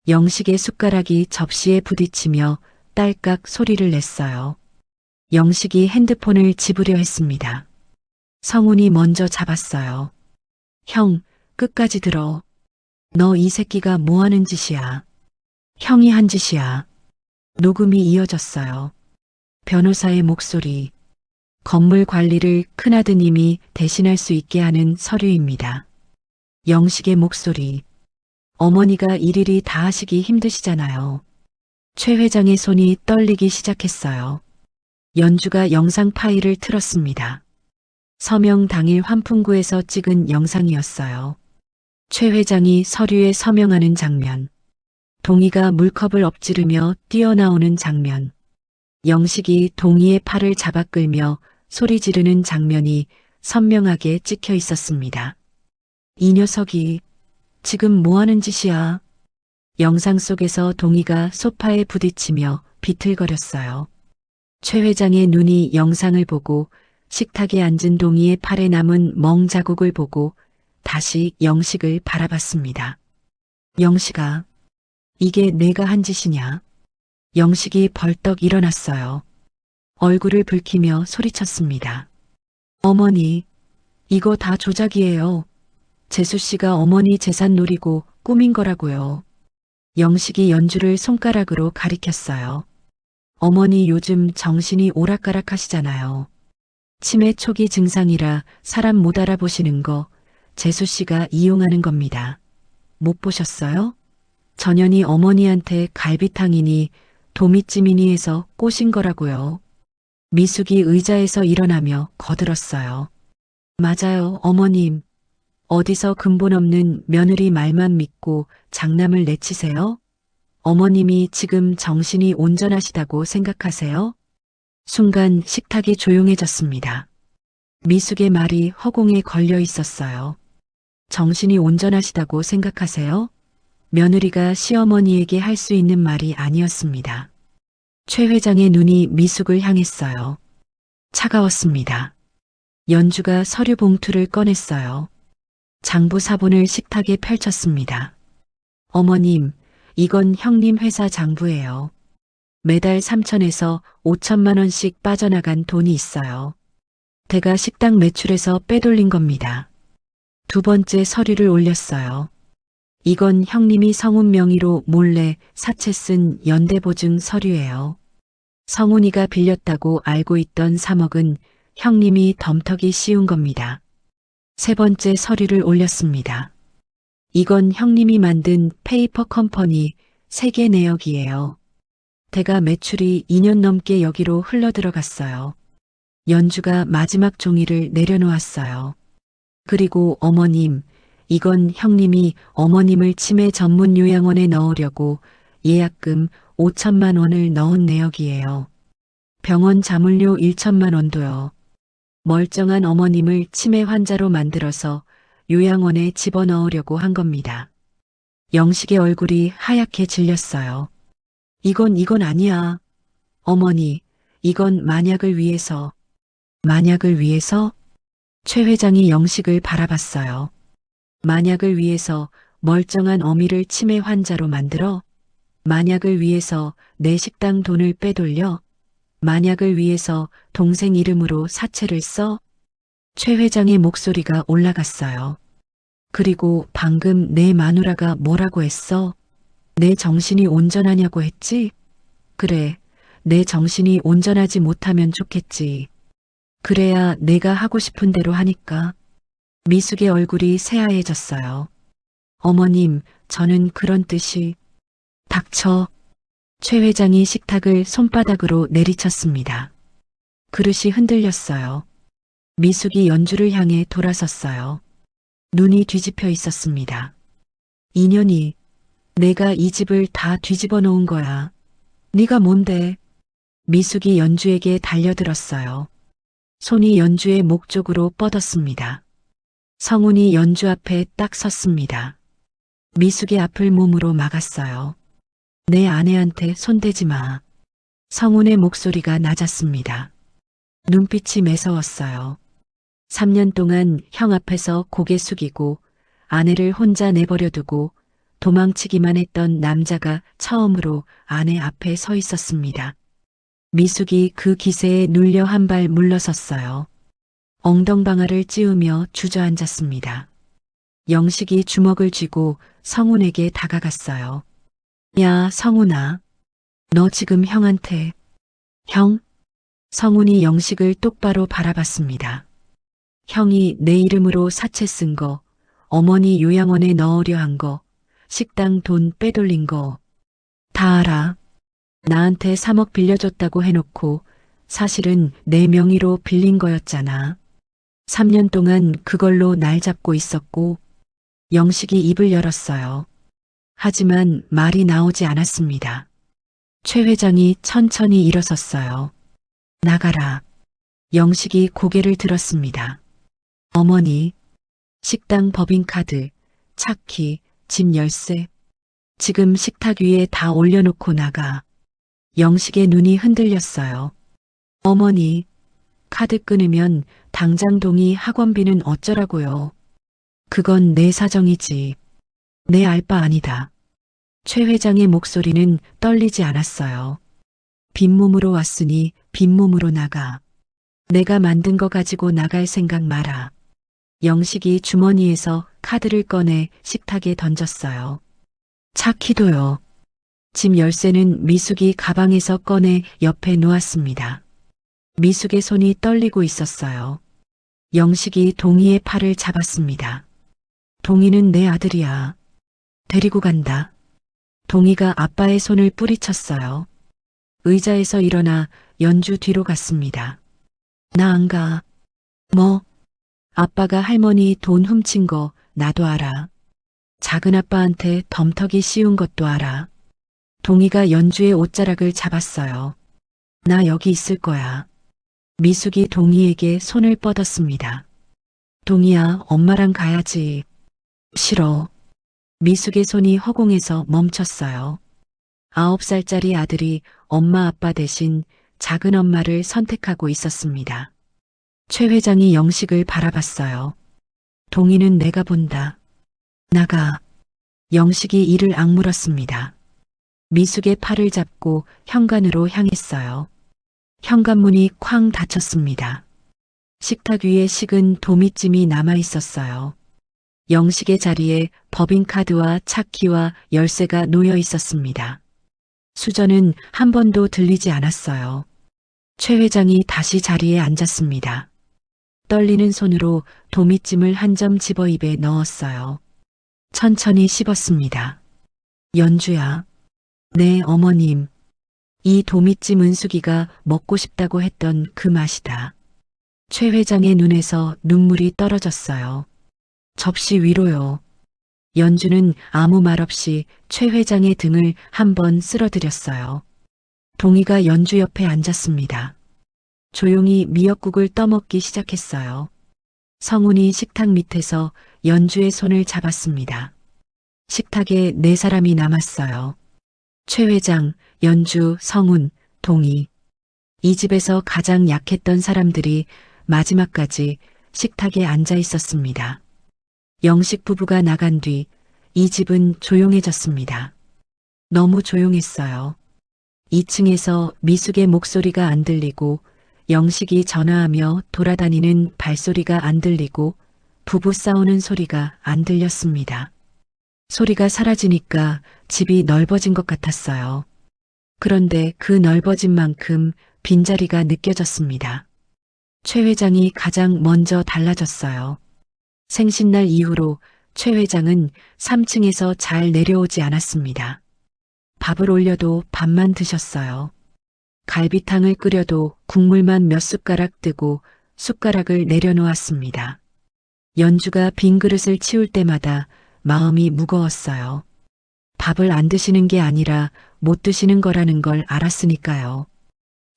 영식의 숟가락이 접시에 부딪히며 딸깍 소리를 냈어요. 영식이 핸드폰을 집으려 했습니다. 성훈이 먼저 잡았어요. 형, 끝까지 들어. 너 이 새끼가 뭐 하는 짓이야. 형이 한 짓이야. 녹음이 이어졌어요. 변호사의 목소리. 건물 관리를 큰아드님이 대신할 수 있게 하는 서류입니다. 영식의 목소리. 어머니가 일일이 다 하시기 힘드시잖아요. 최 회장의 손이 떨리기 시작했어요. 연주가 영상 파일을 틀었습니다. 서명 당일 환풍구에서 찍은 영상이었어요. 최 회장이 서류에 서명하는 장면. 동희가 물컵을 엎지르며 뛰어나오는 장면. 영식이 동희의 팔을 잡아 끌며 소리 지르는 장면이 선명하게 찍혀 있었습니다. 이 녀석이 지금 뭐 하는 짓이야? 영상 속에서 동희가 소파에 부딪히며 비틀거렸어요. 최 회장의 눈이 영상을 보고 식탁에 앉은 동희의 팔에 남은 멍 자국을 보고 다시 영식을 바라봤습니다. 영식아, 이게 내가 한 짓이냐? 영식이 벌떡 일어났어요. 얼굴을 붉히며 소리쳤습니다. 어머니, 이거 다 조작이에요. 재수 씨가 어머니 재산 노리고 꾸민 거라고요. 영식이 연주를 손가락으로 가리켰어요. 어머니 요즘 정신이 오락가락 하시잖아요. 치매 초기 증상이라 사람 못 알아보시는 거 재수 씨가 이용하는 겁니다. 못 보셨어요? 전현이 어머니한테 갈비탕이니 도미찜이니 해서 꼬신 거라고요. 미숙이 의자에서 일어나며 거들었어요. 맞아요, 어머님. 어디서 근본 없는 며느리 말만 믿고 장남을 내치세요? 어머님이 지금 정신이 온전하시다고 생각하세요? 순간 식탁이 조용해졌습니다. 미숙의 말이 허공에 걸려 있었어요. 정신이 온전하시다고 생각하세요? 며느리가 시어머니에게 할 수 있는 말이 아니었습니다. 최 회장의 눈이 미숙을 향했어요. 차가웠습니다. 연주가 서류 봉투를 꺼냈어요. 장부 사본을 식탁에 펼쳤습니다. 어머님, 이건 형님 회사 장부예요. 매달 3천에서 5천만 원씩 빠져나간 돈이 있어요. 대가 식당 매출에서 빼돌린 겁니다. 두 번째 서류를 올렸어요. 이건 형님이 성훈 명의로 몰래 사채 쓴 연대보증 서류예요. 성훈이가 빌렸다고 알고 있던 3억은 형님이 덤터기 씌운 겁니다. 세 번째 서류를 올렸습니다. 이건 형님이 만든 페이퍼 컴퍼니 세계 내역이에요. 대가 매출이 2년 넘게 여기로 흘러들어갔어요. 연주가 마지막 종이를 내려놓았어요. 그리고 어머님, 이건 형님이 어머님을 치매 전문 요양원에 넣으려고 예약금 5천만 원을 넣은 내역이에요. 병원 자물료 1천만 원도요. 멀쩡한 어머님을 치매 환자로 만들어서 요양원에 집어넣으려고 한 겁니다. 영식의 얼굴이 하얗게 질렸어요. 이건 아니야. 어머니, 이건 만약을 위해서. 만약을 위해서? 최 회장이 영식을 바라봤어요. 만약을 위해서 멀쩡한 어미를 치매 환자로 만들어? 만약을 위해서 내 식당 돈을 빼돌려? 만약을 위해서 동생 이름으로 사채를 써? 최 회장의 목소리가 올라갔어요. 그리고 방금 내 마누라가 뭐라고 했어? 내 정신이 온전하냐고 했지? 그래, 내 정신이 온전하지 못하면 좋겠지. 그래야 내가 하고 싶은 대로 하니까. 미숙의 얼굴이 새하얘졌어요. 어머님, 저는 그런 뜻이. 닥쳐. 최 회장이 식탁을 손바닥으로 내리쳤습니다. 그릇이 흔들렸어요. 미숙이 연주를 향해 돌아섰어요. 눈이 뒤집혀 있었습니다. 인연이, 내가 이 집을 다 뒤집어 놓은 거야. 네가 뭔데? 미숙이 연주에게 달려들었어요. 손이 연주의 목 쪽으로 뻗었습니다. 성훈이 연주 앞에 딱 섰습니다. 미숙의 앞을 몸으로 막았어요. 내 아내한테 손대지 마. 성훈의 목소리가 낮았습니다. 눈빛이 매서웠어요. 3년 동안 형 앞에서 고개 숙이고 아내를 혼자 내버려 두고 도망치기만 했던 남자가 처음으로 아내 앞에 서 있었습니다. 미숙이 그 기세에 눌려 한 발 물러섰어요. 엉덩방아를 찌우며 주저앉았습니다. 영식이 주먹을 쥐고 성훈에게 다가갔어요. 야, 성훈아. 너 지금 형한테. 형? 성훈이 영식을 똑바로 바라봤습니다. 형이 내 이름으로 사채 쓴 거, 어머니 요양원에 넣으려 한 거, 식당 돈 빼돌린 거, 다 알아. 나한테 3억 빌려줬다고 해놓고 사실은 내 명의로 빌린 거였잖아. 3년 동안 그걸로 날 잡고 있었고, 영식이 입을 열었어요. 하지만 말이 나오지 않았습니다. 최 회장이 천천히 일어섰어요. 나가라. 영식이 고개를 들었습니다. 어머니, 식당 법인카드, 차키, 집 열쇠. 지금 식탁 위에 다 올려놓고 나가. 영식의 눈이 흔들렸어요. 어머니, 카드 끊으면 당장 동의 학원비는 어쩌라고요. 그건 내 사정이지. 내 알 바 아니다. 최 회장의 목소리는 떨리지 않았어요. 빈몸으로 왔으니 빈몸으로 나가. 내가 만든 거 가지고 나갈 생각 마라. 영식이 주머니에서 카드를 꺼내 식탁에 던졌어요. 차키도요. 집 열쇠는 미숙이 가방에서 꺼내 옆에 놓았습니다. 미숙의 손이 떨리고 있었어요. 영식이 동희의 팔을 잡았습니다. 동희는 내 아들이야. 데리고 간다. 동희가 아빠의 손을 뿌리쳤어요. 의자에서 일어나 연주 뒤로 갔습니다. 나 안 가. 뭐? 아빠가 할머니 돈 훔친 거 나도 알아. 작은 아빠한테 덤터기 씌운 것도 알아. 동희가 연주의 옷자락을 잡았어요. 나 여기 있을 거야. 미숙이 동희에게 손을 뻗었습니다. 동희야, 엄마랑 가야지. 싫어. 미숙의 손이 허공에서 멈췄어요. 9살짜리 아들이 엄마 아빠 대신 작은 엄마를 선택하고 있었습니다. 최 회장이 영식을 바라봤어요. 동희는 내가 본다. 나가. 영식이 이를 악물었습니다. 미숙의 팔을 잡고 현관으로 향했어요. 현관문이 쾅 닫혔습니다. 식탁 위에 식은 도미찜이 남아 있었어요. 영식의 자리에 법인카드와 차키와 열쇠가 놓여 있었습니다. 수저는 한 번도 들리지 않았어요. 최 회장이 다시 자리에 앉았습니다. 떨리는 손으로 도미찜을 한 점 집어 입에 넣었어요. 천천히 씹었습니다. 연주야. 네, 어머님. 이 도미찜 은숙이가 먹고 싶다고 했던 그 맛이다. 최 회장의 눈에서 눈물이 떨어졌어요. 접시 위로요. 연주는 아무 말 없이 최 회장의 등을 한번 쓸어들였어요. 동희가 연주 옆에 앉았습니다. 조용히 미역국을 떠먹기 시작했어요. 성훈이 식탁 밑에서 연주의 손을 잡았습니다. 식탁에 4사람이 남았어요. 최 회장, 연주, 성훈, 동희. 이 집에서 가장 약했던 사람들이 마지막까지 식탁에 앉아 있었습니다. 영식 부부가 나간 뒤 이 집은 조용해졌습니다. 너무 조용했어요. 2층에서 미숙의 목소리가 안 들리고 영식이 전화하며 돌아다니는 발소리가 안 들리고 부부 싸우는 소리가 안 들렸습니다. 소리가 사라지니까 집이 넓어진 것 같았어요. 그런데 그 넓어진 만큼 빈자리가 느껴졌습니다. 최 회장이 가장 먼저 달라졌어요. 생신날 이후로 최 회장은 3층에서 잘 내려오지 않았습니다. 밥을 올려도 밥만 드셨어요. 갈비탕을 끓여도 국물만 몇 숟가락 뜨고 숟가락을 내려놓았습니다. 연주가 빈 그릇을 치울 때마다 마음이 무거웠어요. 밥을 안 드시는 게 아니라 못 드시는 거라는 걸 알았으니까요.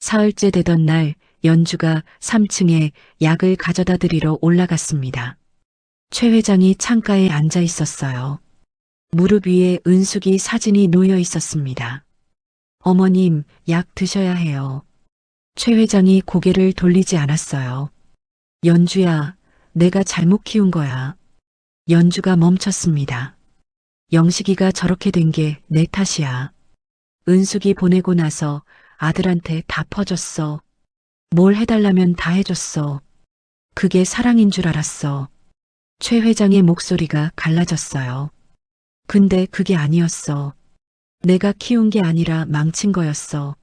사흘째 되던 날 연주가 3층에 약을 가져다 드리러 올라갔습니다. 최 회장이 창가에 앉아 있었어요. 무릎 위에 은숙이 사진이 놓여 있었습니다. 어머님, 약 드셔야 해요. 최 회장이 고개를 돌리지 않았어요. 연주야, 내가 잘못 키운 거야. 연주가 멈췄습니다. 영식이가 저렇게 된 게 내 탓이야. 은숙이 보내고 나서 아들한테 다 퍼줬어. 뭘 해달라면 다 해줬어. 그게 사랑인 줄 알았어. 최 회장의 목소리가 갈라졌어요. 근데 그게 아니었어. 내가 키운 게 아니라 망친 거였어.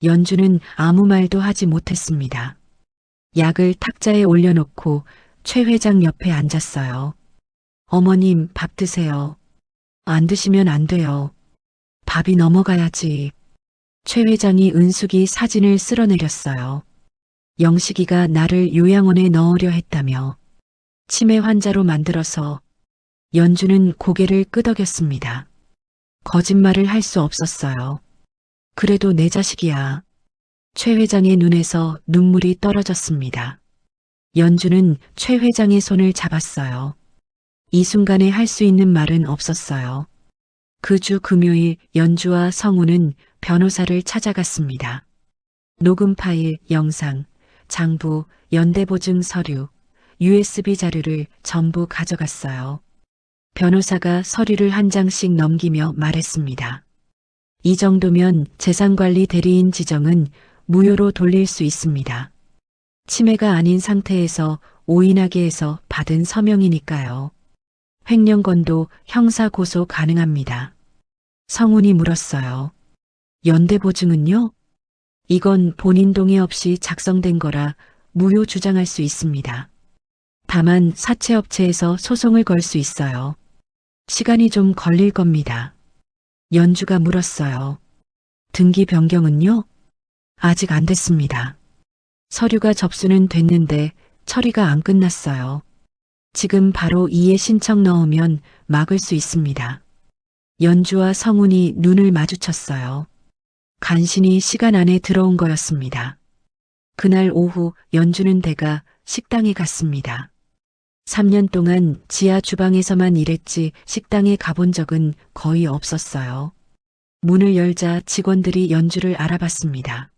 연주는 아무 말도 하지 못했습니다. 약을 탁자에 올려놓고 최 회장 옆에 앉았어요. 어머님, 밥 드세요. 안 드시면 안 돼요. 밥이 넘어가야지. 최 회장이 은숙이 사진을 쓸어내렸어요. 영식이가 나를 요양원에 넣으려 했다며. 치매 환자로 만들어서. 연주는 고개를 끄덕였습니다. 거짓말을 할 수 없었어요. 그래도 내 자식이야. 최 회장의 눈에서 눈물이 떨어졌습니다. 연주는 최 회장의 손을 잡았어요. 이 순간에 할 수 있는 말은 없었어요. 그 주 금요일 연주와 성우는 변호사를 찾아갔습니다. 녹음 파일, 영상, 장부, 연대보증 서류, USB 자료를 전부 가져갔어요. 변호사가 서류를 한 장씩 넘기며 말했습니다. 이 정도면 재산관리 대리인 지정은 무효로 돌릴 수 있습니다. 치매가 아닌 상태에서 오인하게 해서 받은 서명이니까요. 횡령건도 형사 고소 가능합니다. 성훈이 물었어요. 연대보증은요? 이건 본인 동의 없이 작성된 거라 무효 주장할 수 있습니다. 다만 사채업체에서 소송을 걸 수 있어요. 시간이 좀 걸릴 겁니다. 연주가 물었어요. 등기 변경은요? 아직 안 됐습니다. 서류가 접수는 됐는데 처리가 안 끝났어요. 지금 바로 이해 신청 넣으면 막을 수 있습니다. 연주와 성훈이 눈을 마주쳤어요. 간신히 시간 안에 들어온 거였습니다. 그날 오후 연주는 대가 식당에 갔습니다. 3년 동안 지하 주방에서만 일했지 식당에 가본 적은 거의 없었어요. 문을 열자 직원들이 연주를 알아봤습니다.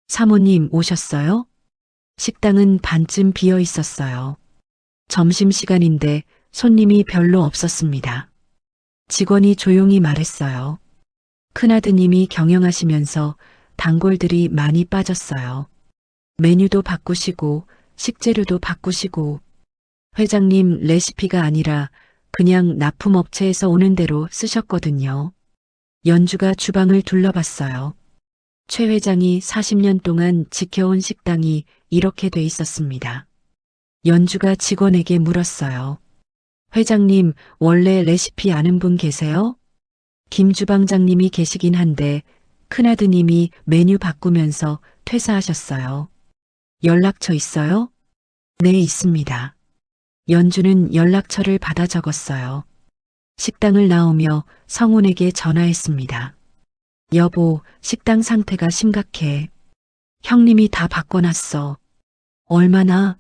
사모님 오셨어요? 식당은 반쯤 비어 있었어요. 점심시간인데 손님이 별로 없었습니다. 직원이 조용히 말했어요. 큰아드님이 경영하시면서 단골들이 많이 빠졌어요. 메뉴도 바꾸시고 식재료도 바꾸시고 회장님 레시피가 아니라 그냥 납품업체에서 오는 대로 쓰셨거든요. 연주가 주방을 둘러봤어요. 최 회장이 40년 동안 지켜온 식당이 이렇게 돼 있었습니다. 연주가 직원에게 물었어요. 회장님, 원래 레시피 아는 분 계세요? 김 주방장님이 계시긴 한데 큰아드님이 메뉴 바꾸면서 퇴사하셨어요. 연락처 있어요? 네, 있습니다. 연주는 연락처를 받아 적었어요. 식당을 나오며 성훈에게 전화했습니다. 여보, 식당 상태가 심각해. 형님이 다 바꿔놨어. 얼마나?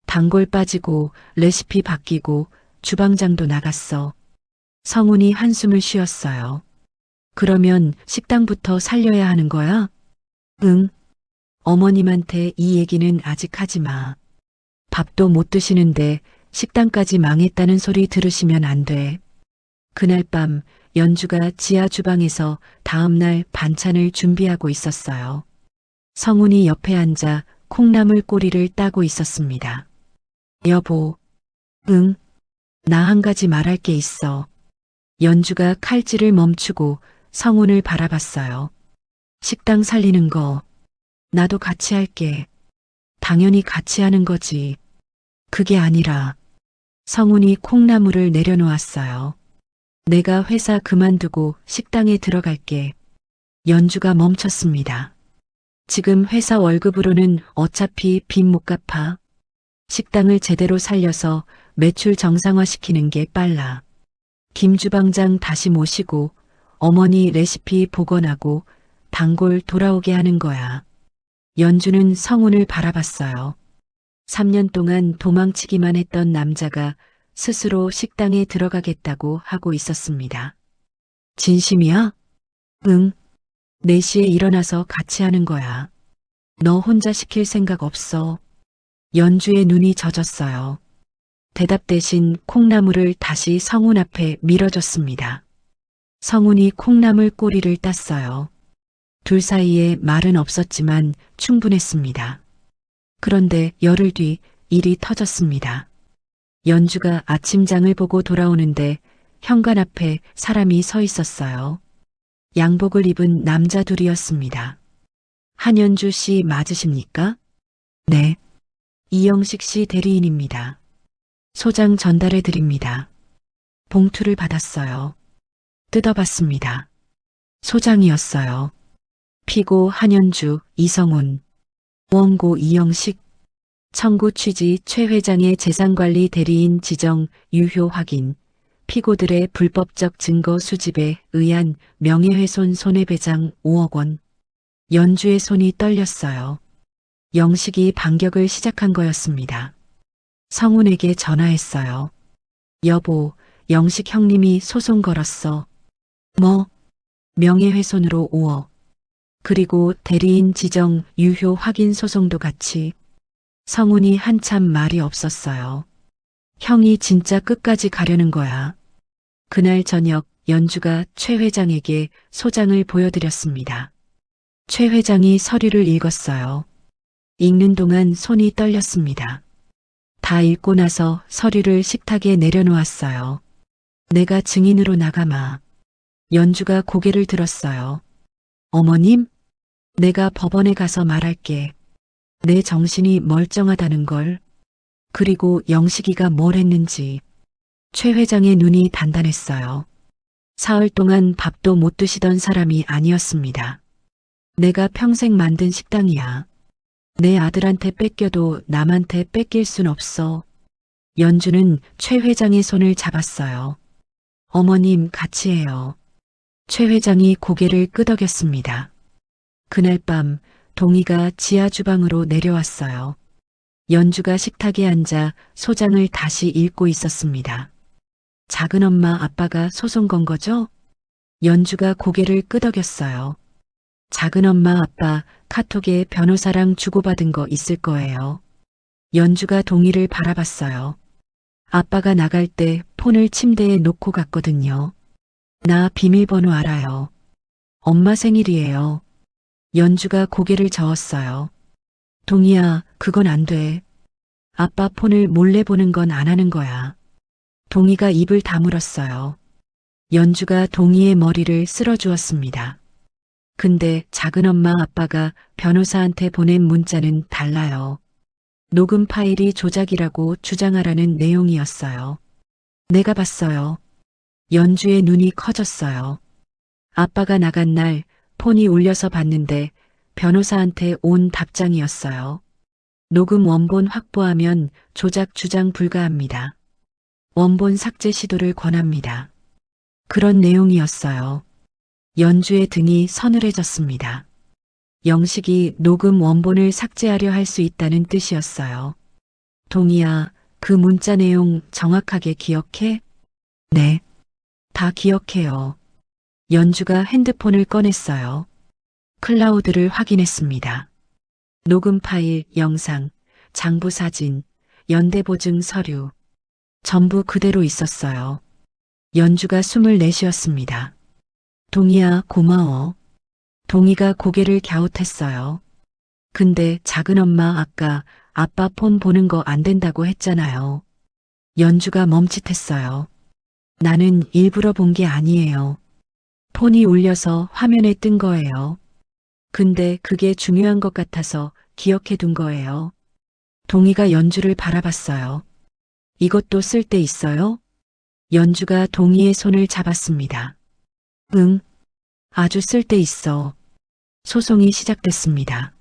단골 빠지고 레시피 바뀌고 주방장도 나갔어. 성훈이 한숨을 쉬었어요. 그러면 식당부터 살려야 하는 거야? 응. 어머님한테 이 얘기는 아직 하지 마. 밥도 못 드시는데 식당까지 망했다는 소리 들으시면 안 돼. 그날 밤 연주가 지하 주방에서 다음날 반찬을 준비하고 있었어요. 성훈이 옆에 앉아 콩나물 꼬리를 따고 있었습니다. 여보, 응, 나 한 가지 말할 게 있어. 연주가 칼질을 멈추고 성훈을 바라봤어요. 식당 살리는 거, 나도 같이 할게. 당연히 같이 하는 거지. 그게 아니라, 성훈이 콩나물을 내려놓았어요. 내가 회사 그만두고 식당에 들어갈게. 연주가 멈췄습니다. 지금 회사 월급으로는 어차피 빚 못 갚아. 식당을 제대로 살려서 매출 정상화시키는 게 빨라. 김 주방장 다시 모시고 어머니 레시피 복원하고 단골 돌아오게 하는 거야. 연주는 성훈을 바라봤어요. 3년 동안 도망치기만 했던 남자가 스스로 식당에 들어가겠다고 하고 있었습니다. 진심이야? 응. 4시에 일어나서 같이 하는 거야. 너 혼자 시킬 생각 없어. 연주의 눈이 젖었어요. 대답 대신 콩나물을 다시 성훈 앞에 밀어줬습니다. 성훈이 콩나물 꼬리를 땄어요. 둘 사이에 말은 없었지만 충분했습니다. 그런데 열흘 뒤 일이 터졌습니다. 연주가 아침장을 보고 돌아오는데 현관 앞에 사람이 서 있었어요. 양복을 입은 남자 둘이었습니다. 한연주 씨 맞으십니까? 네. 이영식 씨 대리인입니다. 소장 전달해 드립니다. 봉투를 받았어요. 뜯어봤습니다. 소장이었어요. 피고 한연주, 이성훈, 원고 이영식, 청구 취지 최 회장의 재산관리 대리인 지정 유효 확인, 피고들의 불법적 증거 수집에 의한 명예훼손 손해배상 5억 원. 연주의 손이 떨렸어요. 영식이 반격을 시작한 거였습니다. 성훈에게 전화했어요. 여보, 영식 형님이 소송 걸었어. 뭐? 명예훼손으로 5억. 그리고 대리인 지정 유효 확인 소송도 같이. 성훈이 한참 말이 없었어요. 형이 진짜 끝까지 가려는 거야. 그날 저녁 연주가 최 회장에게 소장을 보여드렸습니다. 최 회장이 서류를 읽었어요. 읽는 동안 손이 떨렸습니다. 다 읽고 나서 서류를 식탁에 내려놓았어요. 내가 증인으로 나가마. 연주가 고개를 들었어요. 어머님, 내가 법원에 가서 말할게. 내 정신이 멀쩡하다는 걸. 그리고 영식이가 뭘 했는지. 최 회장의 눈이 단단했어요. 사흘 동안 밥도 못 드시던 사람이 아니었습니다. 내가 평생 만든 식당이야. 내 아들한테 뺏겨도 남한테 뺏길 순 없어. 연주는 최 회장의 손을 잡았어요. 어머님 같이 해요. 최 회장이 고개를 끄덕였습니다. 그날 밤 동희가 지하 주방으로 내려왔어요. 연주가 식탁에 앉아 소장을 다시 읽고 있었습니다. 작은 엄마 아빠가 소송 건 거죠? 연주가 고개를 끄덕였어요. 작은 엄마 아빠 카톡에 변호사랑 주고받은 거 있을 거예요. 연주가 동희를 바라봤어요. 아빠가 나갈 때 폰을 침대에 놓고 갔거든요. 나 비밀번호 알아요. 엄마 생일이에요. 연주가 고개를 저었어요. 동희야, 그건 안 돼. 아빠 폰을 몰래 보는 건 안 하는 거야. 동희가 입을 다물었어요. 연주가 동희의 머리를 쓸어주었습니다. 근데 작은 엄마 아빠가 변호사한테 보낸 문자는 달라요. 녹음 파일이 조작이라고 주장하라는 내용이었어요. 내가 봤어요. 연주의 눈이 커졌어요. 아빠가 나간 날 폰이 울려서 봤는데 변호사한테 온 답장이었어요. 녹음 원본 확보하면 조작 주장 불가합니다. 원본 삭제 시도를 권합니다. 그런 내용이었어요. 연주의 등이 서늘해졌습니다. 영식이 녹음 원본을 삭제하려 할 수 있다는 뜻이었어요. 동희야, 그 문자 내용 정확하게 기억해? 네, 다 기억해요. 연주가 핸드폰을 꺼냈어요. 클라우드를 확인했습니다. 녹음 파일, 영상, 장부 사진, 연대보증 서류, 전부 그대로 있었어요. 연주가 숨을 내쉬었습니다. 동희야, 고마워. 동희가 고개를 갸웃했어요. 근데 작은 엄마 아까 아빠 폰 보는 거 안 된다고 했잖아요. 연주가 멈칫했어요. 나는 일부러 본 게 아니에요. 폰이 울려서 화면에 뜬 거예요. 근데 그게 중요한 것 같아서 기억해 둔 거예요. 동희가 연주를 바라봤어요. 이것도 쓸 데 있어요? 연주가 동희의 손을 잡았습니다. 응, 아주 쓸 데 있어. 소송이 시작됐습니다.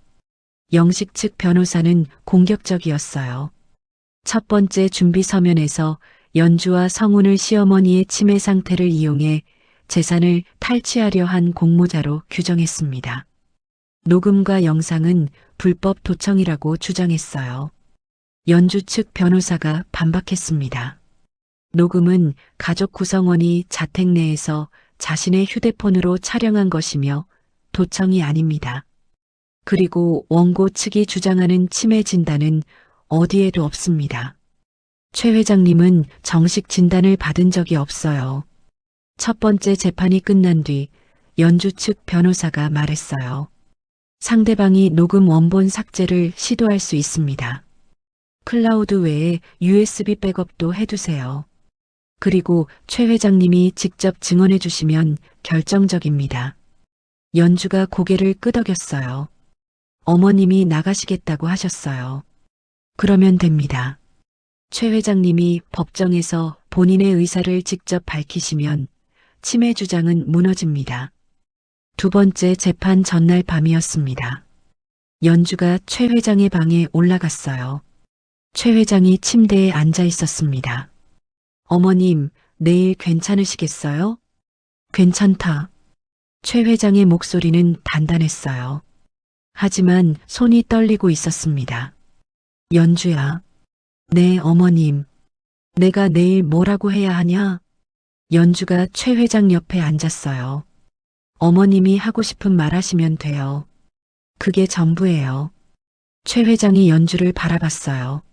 영식 측 변호사는 공격적이었어요. 첫 번째 준비 서면에서 연주와 성운을 시어머니의 치매 상태를 이용해 재산을 탈취하려 한 공모자로 규정했습니다. 녹음과 영상은 불법 도청이라고 주장했어요. 연주 측 변호사가 반박했습니다. 녹음은 가족 구성원이 자택 내에서 자신의 휴대폰으로 촬영한 것이며 도청이 아닙니다. 그리고 원고 측이 주장하는 치매 진단은 어디에도 없습니다. 최 회장님은 정식 진단을 받은 적이 없어요. 첫 번째 재판이 끝난 뒤 연주 측 변호사가 말했어요. 상대방이 녹음 원본 삭제를 시도할 수 있습니다. 클라우드 외에 USB 백업도 해두세요. 그리고 최 회장님이 직접 증언해 주시면 결정적입니다. 연주가 고개를 끄덕였어요. 어머님이 나가시겠다고 하셨어요. 그러면 됩니다. 최 회장님이 법정에서 본인의 의사를 직접 밝히시면 치매 주장은 무너집니다. 두 번째 재판 전날 밤이었습니다. 연주가 최 회장의 방에 올라갔어요. 최 회장이 침대에 앉아 있었습니다. 어머님, 내일 괜찮으시겠어요? 괜찮다. 최 회장의 목소리는 단단했어요. 하지만 손이 떨리고 있었습니다. 연주야. 네, 어머님. 내가 내일 뭐라고 해야 하냐? 연주가 최 회장 옆에 앉았어요. 어머님이 하고 싶은 말 하시면 돼요. 그게 전부예요. 최 회장이 연주를 바라봤어요.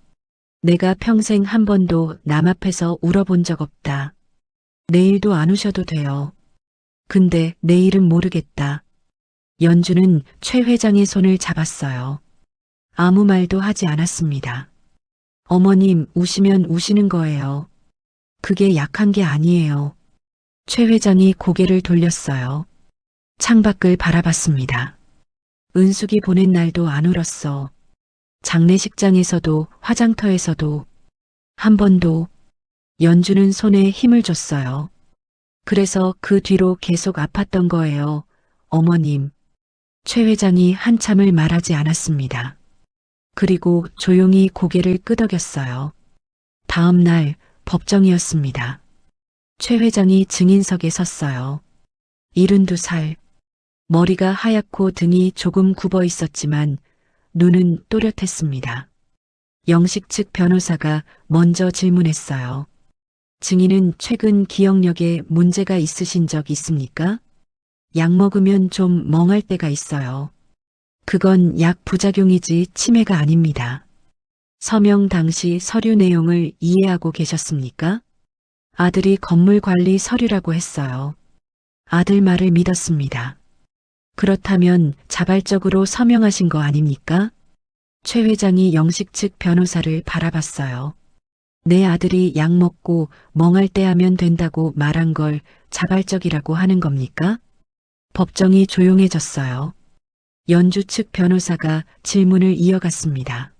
내가 평생 한 번도 남 앞에서 울어본 적 없다. 내일도 안 우셔도 돼요. 근데 내일은 모르겠다. 연주는 최 회장의 손을 잡았어요. 아무 말도 하지 않았습니다. 어머님, 우시면 우시는 거예요. 그게 약한 게 아니에요. 최 회장이 고개를 돌렸어요. 창밖을 바라봤습니다. 은숙이 보낸 날도 안 울었어. 장례식장에서도 화장터에서도 한 번도. 연주는 손에 힘을 줬어요. 그래서 그 뒤로 계속 아팠던 거예요. 어머님. 최 회장이 한참을 말하지 않았습니다. 그리고 조용히 고개를 끄덕였어요. 다음 날 법정이었습니다. 최 회장이 증인석에 섰어요. 72살. 머리가 하얗고 등이 조금 굽어 있었지만 눈은 또렷했습니다. 영식 측 변호사가 먼저 질문했어요. 증인은 최근 기억력에 문제가 있으신 적 있습니까? 약 먹으면 좀 멍할 때가 있어요. 그건 약 부작용이지 치매가 아닙니다. 서명 당시 서류 내용을 이해하고 계셨습니까? 아들이 건물 관리 서류라고 했어요. 아들 말을 믿었습니다. 그렇다면 자발적으로 서명하신 거 아닙니까? 최 회장이 영식 측 변호사를 바라봤어요. 내 아들이 약 먹고 멍할 때 하면 된다고 말한 걸 자발적이라고 하는 겁니까? 법정이 조용해졌어요. 연주 측 변호사가 질문을 이어갔습니다.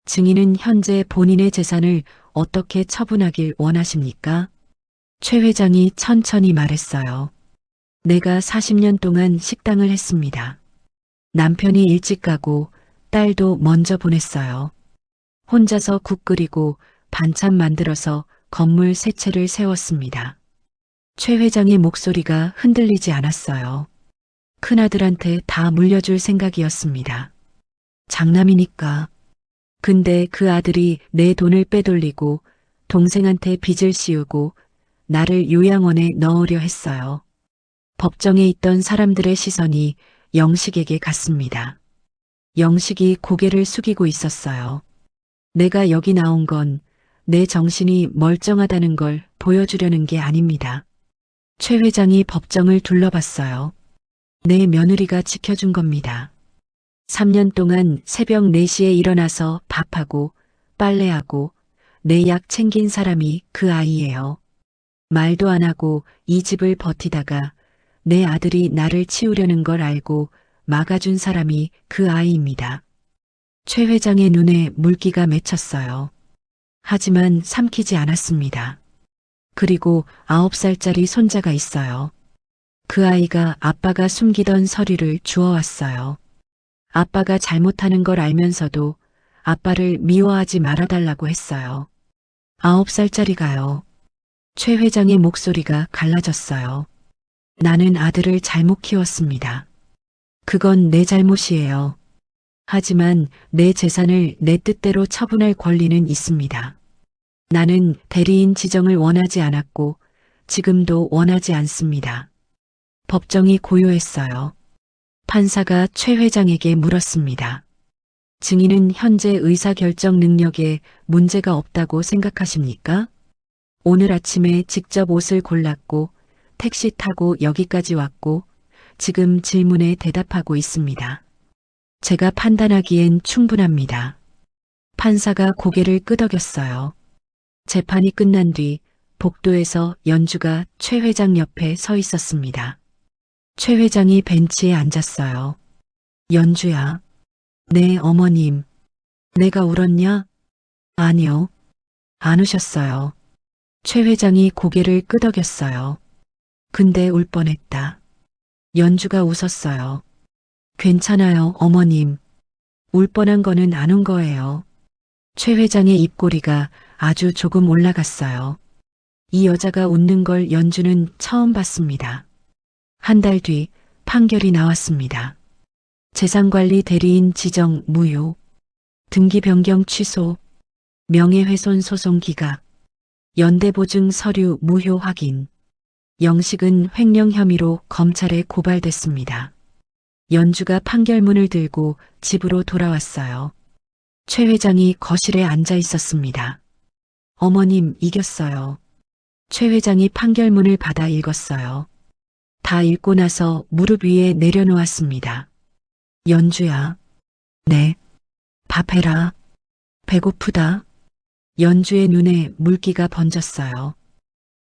증인은 현재 본인의 재산을 어떻게 처분하길 원하십니까? 최 회장이 천천히 말했어요. 내가 40년 동안 식당을 했습니다. 남편이 일찍 가고 딸도 먼저 보냈어요. 혼자서 국 끓이고 반찬 만들어서 건물 세 채를 세웠습니다. 최 회장의 목소리가 흔들리지 않았어요. 큰아들한테 다 물려줄 생각이었습니다. 장남이니까. 근데 그 아들이 내 돈을 빼돌리고 동생한테 빚을 씌우고 나를 요양원에 넣으려 했어요. 법정에 있던 사람들의 시선이 영식에게 갔습니다. 영식이 고개를 숙이고 있었어요. 내가 여기 나온 건 내 정신이 멀쩡하다는 걸 보여주려는 게 아닙니다. 최 회장이 법정을 둘러봤어요. 내 며느리가 지켜준 겁니다. 3년 동안 새벽 4시에 일어나서 밥하고 빨래하고 내 약 챙긴 사람이 그 아이예요. 말도 안 하고 이 집을 버티다가 내 아들이 나를 치우려는 걸 알고 막아준 사람이 그 아이입니다. 최 회장의 눈에 물기가 맺혔어요. 하지만 삼키지 않았습니다. 그리고 9살짜리 손자가 있어요. 그 아이가 아빠가 숨기던 서류를 주워왔어요. 아빠가 잘못하는 걸 알면서도 아빠를 미워하지 말아달라고 했어요. 9살짜리가요. 최 회장의 목소리가 갈라졌어요. 나는 아들을 잘못 키웠습니다. 그건 내 잘못이에요. 하지만 내 재산을 내 뜻대로 처분할 권리는 있습니다. 나는 대리인 지정을 원하지 않았고 지금도 원하지 않습니다. 법정이 고요했어요. 판사가 최 회장에게 물었습니다. 증인은 현재 의사결정 능력에 문제가 없다고 생각하십니까? 오늘 아침에 직접 옷을 골랐고 택시 타고 여기까지 왔고 지금 질문에 대답하고 있습니다. 제가 판단하기엔 충분합니다. 판사가 고개를 끄덕였어요. 재판이 끝난 뒤 복도에서 연주가 최 회장 옆에 서 있었습니다. 최 회장이 벤치에 앉았어요. 연주야. 네, 어머님. 내가 울었냐? 아니요. 안 우셨어요. 최 회장이 고개를 끄덕였어요. 근데 울 뻔했다. 연주가 웃었어요. 괜찮아요, 어머님. 울 뻔한 거는 안 운 거예요. 최 회장의 입꼬리가 아주 조금 올라갔어요. 이 여자가 웃는 걸 연주는 처음 봤습니다. 한 달 뒤 판결이 나왔습니다. 재산관리 대리인 지정 무효, 등기 변경 취소, 명예훼손 소송 기각, 연대보증 서류 무효 확인, 영식은 횡령 혐의로 검찰에 고발됐습니다. 연주가 판결문을 들고 집으로 돌아왔어요. 최 회장이 거실에 앉아 있었습니다. 어머님, 이겼어요. 최 회장이 판결문을 받아 읽었어요. 다 읽고 나서 무릎 위에 내려놓았습니다. 연주야. 네. 밥 해라. 배고프다. 연주의 눈에 물기가 번졌어요.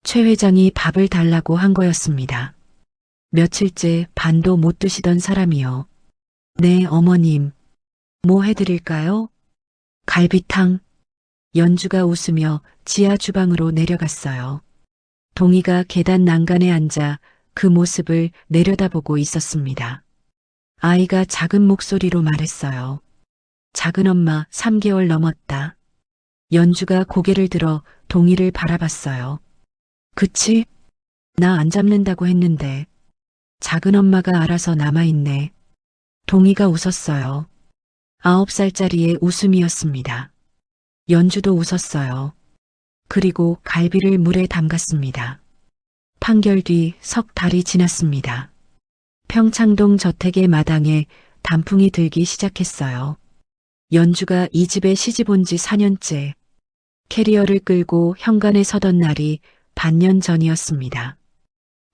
최 회장이 밥을 달라고 한 거였습니다. 며칠째 반도 못 드시던 사람이요. 네, 어머님. 뭐 해드릴까요? 갈비탕. 연주가 웃으며 지하 주방으로 내려갔어요. 동희가 계단 난간에 앉아 그 모습을 내려다보고 있었습니다. 아이가 작은 목소리로 말했어요. 작은 엄마 3개월 넘었다. 연주가 고개를 들어 동희를 바라봤어요. 그치? 나 안 잡는다고 했는데. 작은 엄마가 알아서 남아있네. 동희가 웃었어요. 9살짜리의 웃음이었습니다. 연주도 웃었어요. 그리고 갈비를 물에 담갔습니다. 판결 뒤 석 달이 지났습니다. 평창동 저택의 마당에 단풍이 들기 시작했어요. 연주가 이 집에 시집 온 지 4년째. 캐리어를 끌고 현관에 서던 날이 반년 전이었습니다.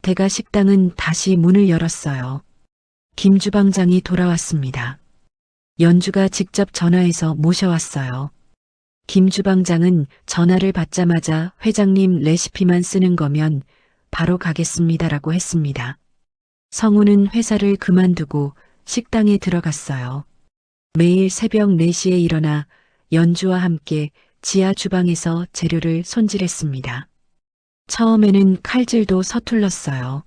대가 식당은 다시 문을 열었어요. 김 주방장이 돌아왔습니다. 연주가 직접 전화해서 모셔왔어요. 김 주방장은 전화를 받자마자 회장님 레시피만 쓰는 거면 바로 가겠습니다라고 했습니다. 성우는 회사를 그만두고 식당에 들어갔어요. 매일 새벽 4시에 일어나 연주와 함께 지하 주방에서 재료를 손질했습니다. 처음에는 칼질도 서툴렀어요.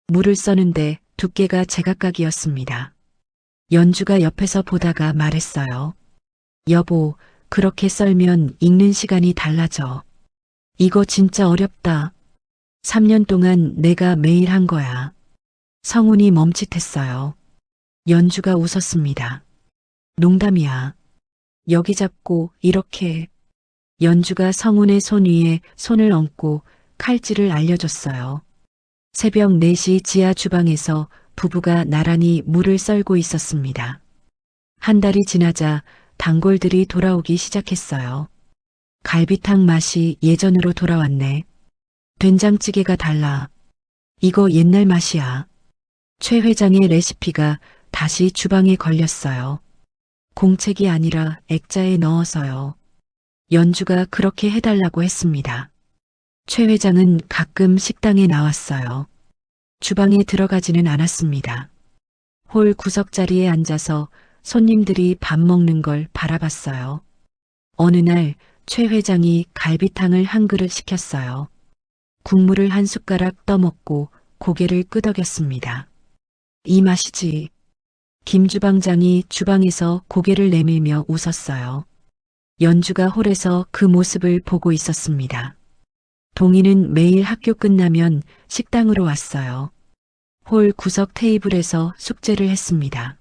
물을 써는데 두께가 제각각이었습니다. 연주가 옆에서 보다가 말했어요. 여보, 그렇게 썰면 익는 시간이 달라져. 이거 진짜 어렵다. 3년 동안 내가 매일 한 거야. 성훈이 멈칫했어요. 연주가 웃었습니다. 농담이야. 여기 잡고 이렇게. 연주가 성훈의 손 위에 손을 얹고 칼질을 알려줬어요. 새벽 4시 지하 주방에서 부부가 나란히 물을 썰고 있었습니다. 한 달이 지나자 단골들이 돌아오기 시작했어요. 갈비탕 맛이 예전으로 돌아왔네. 된장찌개가 달라. 이거 옛날 맛이야. 최 회장의 레시피가 다시 주방에 걸렸어요. 공책이 아니라 액자에 넣어서요. 연주가 그렇게 해달라고 했습니다. 최 회장은 가끔 식당에 나왔어요. 주방에 들어가지는 않았습니다. 홀 구석자리에 앉아서 손님들이 밥 먹는 걸 바라봤어요. 어느 날 최 회장이 갈비탕을 한 그릇 시켰어요. 국물을 한 숟가락 떠먹고 고개를 끄덕였습니다. 이 맛이지. 김 주방장이 주방에서 고개를 내밀며 웃었어요. 연주가 홀에서 그 모습을 보고 있었습니다. 동희는 매일 학교 끝나면 식당으로 왔어요. 홀 구석 테이블에서 숙제를 했습니다.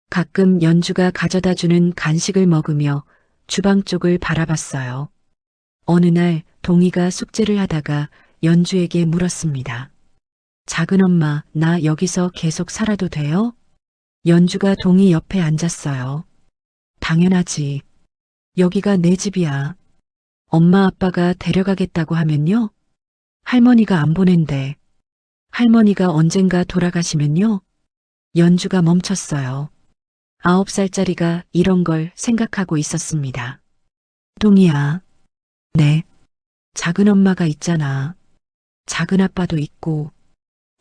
가끔 연주가 가져다 주는 간식을 먹으며 주방 쪽을 바라봤어요. 어느 날 동희가 숙제를 하다가 연주에게 물었습니다. 작은 엄마, 나 여기서 계속 살아도 돼요? 연주가 동희 옆에 앉았어요. 당연하지. 여기가 내 집이야. 엄마 아빠가 데려가겠다고 하면요? 할머니가 안 보낸대. 할머니가 언젠가 돌아가시면요? 연주가 멈췄어요. 9살짜리가 이런 걸 생각하고 있었습니다. 동희야. 네. 작은 엄마가 있잖아. 작은 아빠도 있고.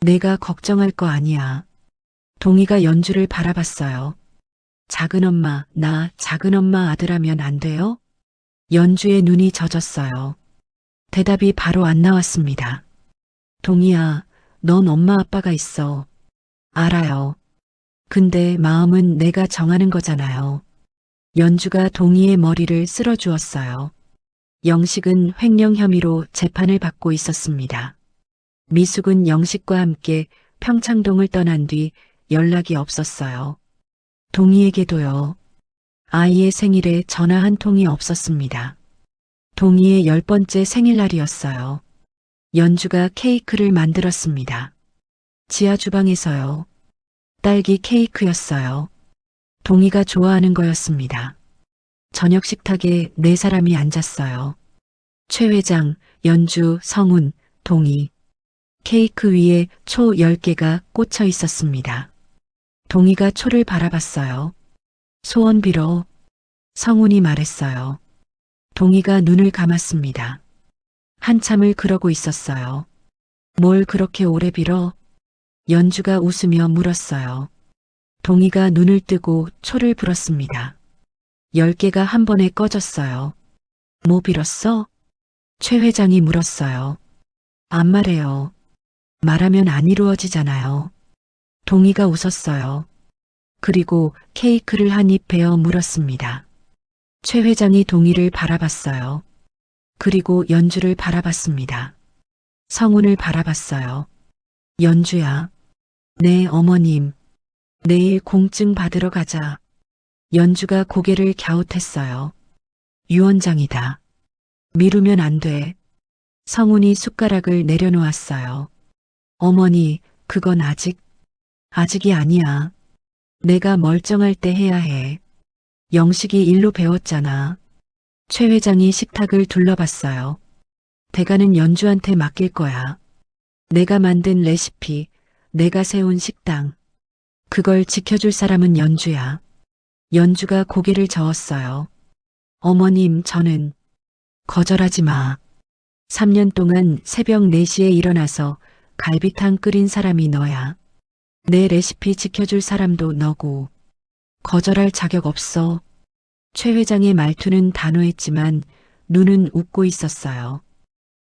내가 걱정할 거 아니야. 동희가 연주를 바라봤어요. 작은 엄마, 나 작은 엄마 아들하면 안 돼요? 연주의 눈이 젖었어요. 대답이 바로 안 나왔습니다. 동희야, 넌 엄마 아빠가 있어. 알아요. 근데 마음은 내가 정하는 거잖아요. 연주가 동희의 머리를 쓸어주었어요. 영식은 횡령 혐의로 재판을 받고 있었습니다. 미숙은 영식과 함께 평창동을 떠난 뒤 연락이 없었어요. 동희에게도요. 아이의 생일에 전화 한 통이 없었습니다. 동희의 10번째 생일날이었어요. 연주가 케이크를 만들었습니다. 지하 주방에서요. 딸기 케이크였어요. 동희가 좋아하는 거였습니다. 저녁 식탁에 4사람이 앉았어요. 최 회장, 연주, 성훈, 동희. 케이크 위에 초 10개가 꽂혀 있었습니다. 동희가 초를 바라봤어요. 소원 빌어. 성훈이 말했어요. 동희가 눈을 감았습니다. 한참을 그러고 있었어요. 뭘 그렇게 오래 빌어? 연주가 웃으며 물었어요. 동희가 눈을 뜨고 초를 불었습니다. 10개가 한 번에 꺼졌어요. 뭐 빌었어? 최 회장이 물었어요. 안 말해요. 말하면 안 이루어지잖아요. 동희가 웃었어요. 그리고 케이크를 한 입 베어 물었습니다. 최 회장이 동희를 바라봤어요. 그리고 연주를 바라봤습니다. 성훈을 바라봤어요. 연주야. 네, 어머님. 내일 공증 받으러 가자. 연주가 고개를 갸웃했어요. 유언장이다. 미루면 안 돼. 성훈이 숟가락을 내려놓았어요. 어머니, 그건 아직이 아니야. 내가 멀쩡할 때 해야 해. 영식이 일로 배웠잖아. 최 회장이 식탁을 둘러봤어요. 대가는 연주한테 맡길 거야. 내가 만든 레시피, 내가 세운 식당. 그걸 지켜줄 사람은 연주야. 연주가 고개를 저었어요. 어머님, 저는 거절하지 마. 3년 동안 새벽 4시에 일어나서 갈비탕 끓인 사람이 너야. 내 레시피 지켜줄 사람도 너고. 거절할 자격 없어. 최 회장의 말투는 단호했지만 눈은 웃고 있었어요.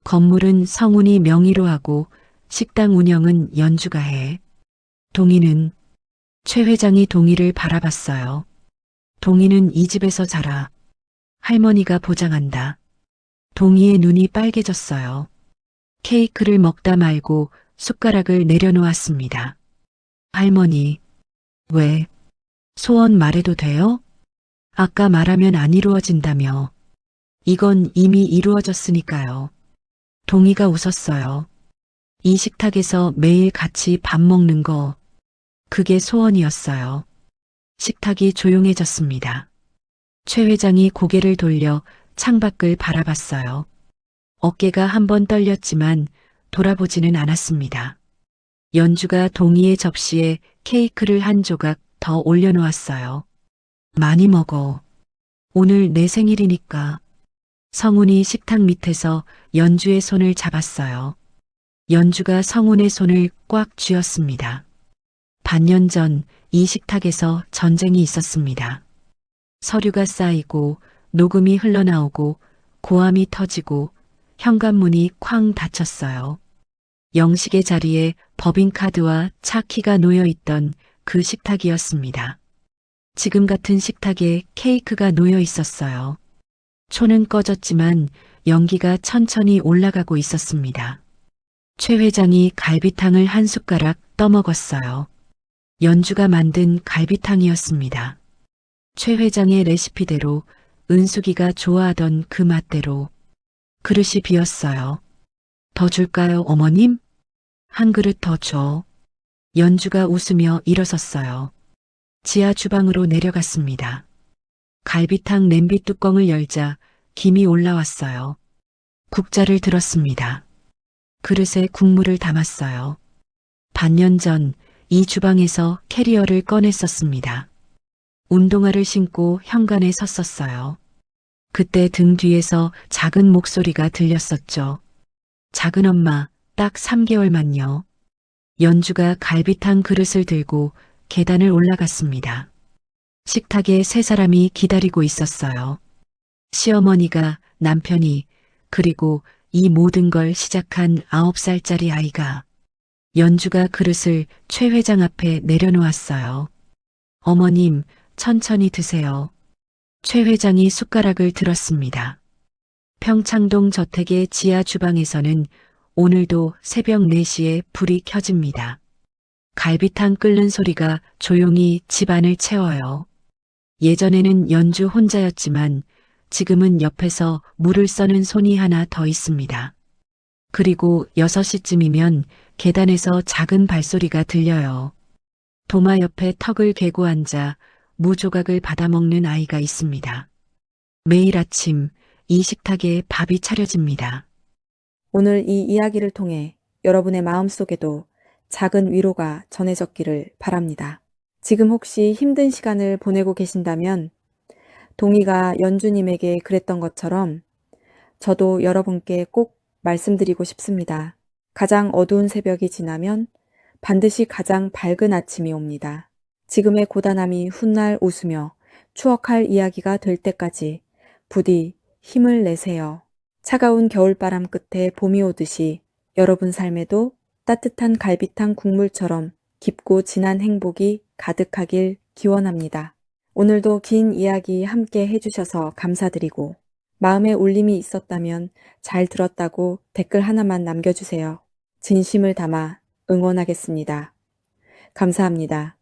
건물은 성훈이 명의로 하고 식당 운영은 연주가 해. 동희는 최 회장이 동희를 바라봤어요. 동희는 이 집에서 자라. 할머니가 보장한다. 동희의 눈이 빨개졌어요. 케이크를 먹다 말고 숟가락을 내려놓았습니다. 할머니, 왜? 소원 말해도 돼요? 아까 말하면 안 이루어진다며. 이건 이미 이루어졌으니까요. 동희가 웃었어요. 이 식탁에서 매일 같이 밥 먹는 거, 그게 소원이었어요. 식탁이 조용해졌습니다. 최 회장이 고개를 돌려 창밖을 바라봤어요. 어깨가 한번 떨렸지만 돌아보지는 않았습니다. 연주가 동희의 접시에 케이크를 한 조각 더 올려놓았어요. 많이 먹어. 오늘 내 생일이니까. 성훈이 식탁 밑에서 연주의 손을 잡았어요. 연주가 성훈의 손을 꽉 쥐었습니다. 반년 전 이 식탁에서 전쟁이 있었습니다. 서류가 쌓이고 녹음이 흘러나오고 고함이 터지고 현관문이 쾅 닫혔어요. 영식의 자리에 법인카드와 차키가 놓여 있던 그 식탁이었습니다. 지금 같은 식탁에 케이크가 놓여 있었어요. 초는 꺼졌지만 연기가 천천히 올라가고 있었습니다. 최 회장이 갈비탕을 한 숟가락 떠먹었어요. 연주가 만든 갈비탕이었습니다. 최 회장의 레시피대로 은숙이가 좋아하던 그 맛대로 그릇이 비었어요. 더 줄까요, 어머님? 한 그릇 더 줘. 연주가 웃으며 일어섰어요. 지하 주방으로 내려갔습니다. 갈비탕 냄비 뚜껑을 열자 김이 올라왔어요. 국자를 들었습니다. 그릇에 국물을 담았어요. 반년 전 이 주방에서 캐리어를 꺼냈었습니다. 운동화를 신고 현관에 섰었어요. 그때 등 뒤에서 작은 목소리가 들렸었죠. 작은 엄마, 딱 3개월만요. 연주가 갈비탕 그릇을 들고 계단을 올라갔습니다. 식탁에 세 사람이 기다리고 있었어요. 시어머니가, 남편이, 그리고 이 모든 걸 시작한 9살짜리 아이가. 연주가 그릇을 최 회장 앞에 내려놓았어요. 어머님, 천천히 드세요. 최 회장이 숟가락을 들었습니다. 평창동 저택의 지하 주방에서는 오늘도 새벽 4시에 불이 켜집니다. 갈비탕 끓는 소리가 조용히 집안을 채워요. 예전에는 연주 혼자였지만 지금은 옆에서 물을 써는 손이 하나 더 있습니다. 그리고 6시쯤이면 계단에서 작은 발소리가 들려요. 도마 옆에 턱을 개고 앉아 무조각을 받아먹는 아이가 있습니다. 매일 아침 이 식탁에 밥이 차려집니다. 오늘 이 이야기를 통해 여러분의 마음속에도 작은 위로가 전해졌기를 바랍니다. 지금 혹시 힘든 시간을 보내고 계신다면 동희가 연주님에게 그랬던 것처럼 저도 여러분께 꼭 말씀드리고 싶습니다. 가장 어두운 새벽이 지나면 반드시 가장 밝은 아침이 옵니다. 지금의 고단함이 훗날 웃으며 추억할 이야기가 될 때까지 부디 힘을 내세요. 차가운 겨울바람 끝에 봄이 오듯이 여러분 삶에도 따뜻한 갈비탕 국물처럼 깊고 진한 행복이 가득하길 기원합니다. 오늘도 긴 이야기 함께 해주셔서 감사드리고 마음에 울림이 있었다면 잘 들었다고 댓글 하나만 남겨주세요. 진심을 담아 응원하겠습니다. 감사합니다.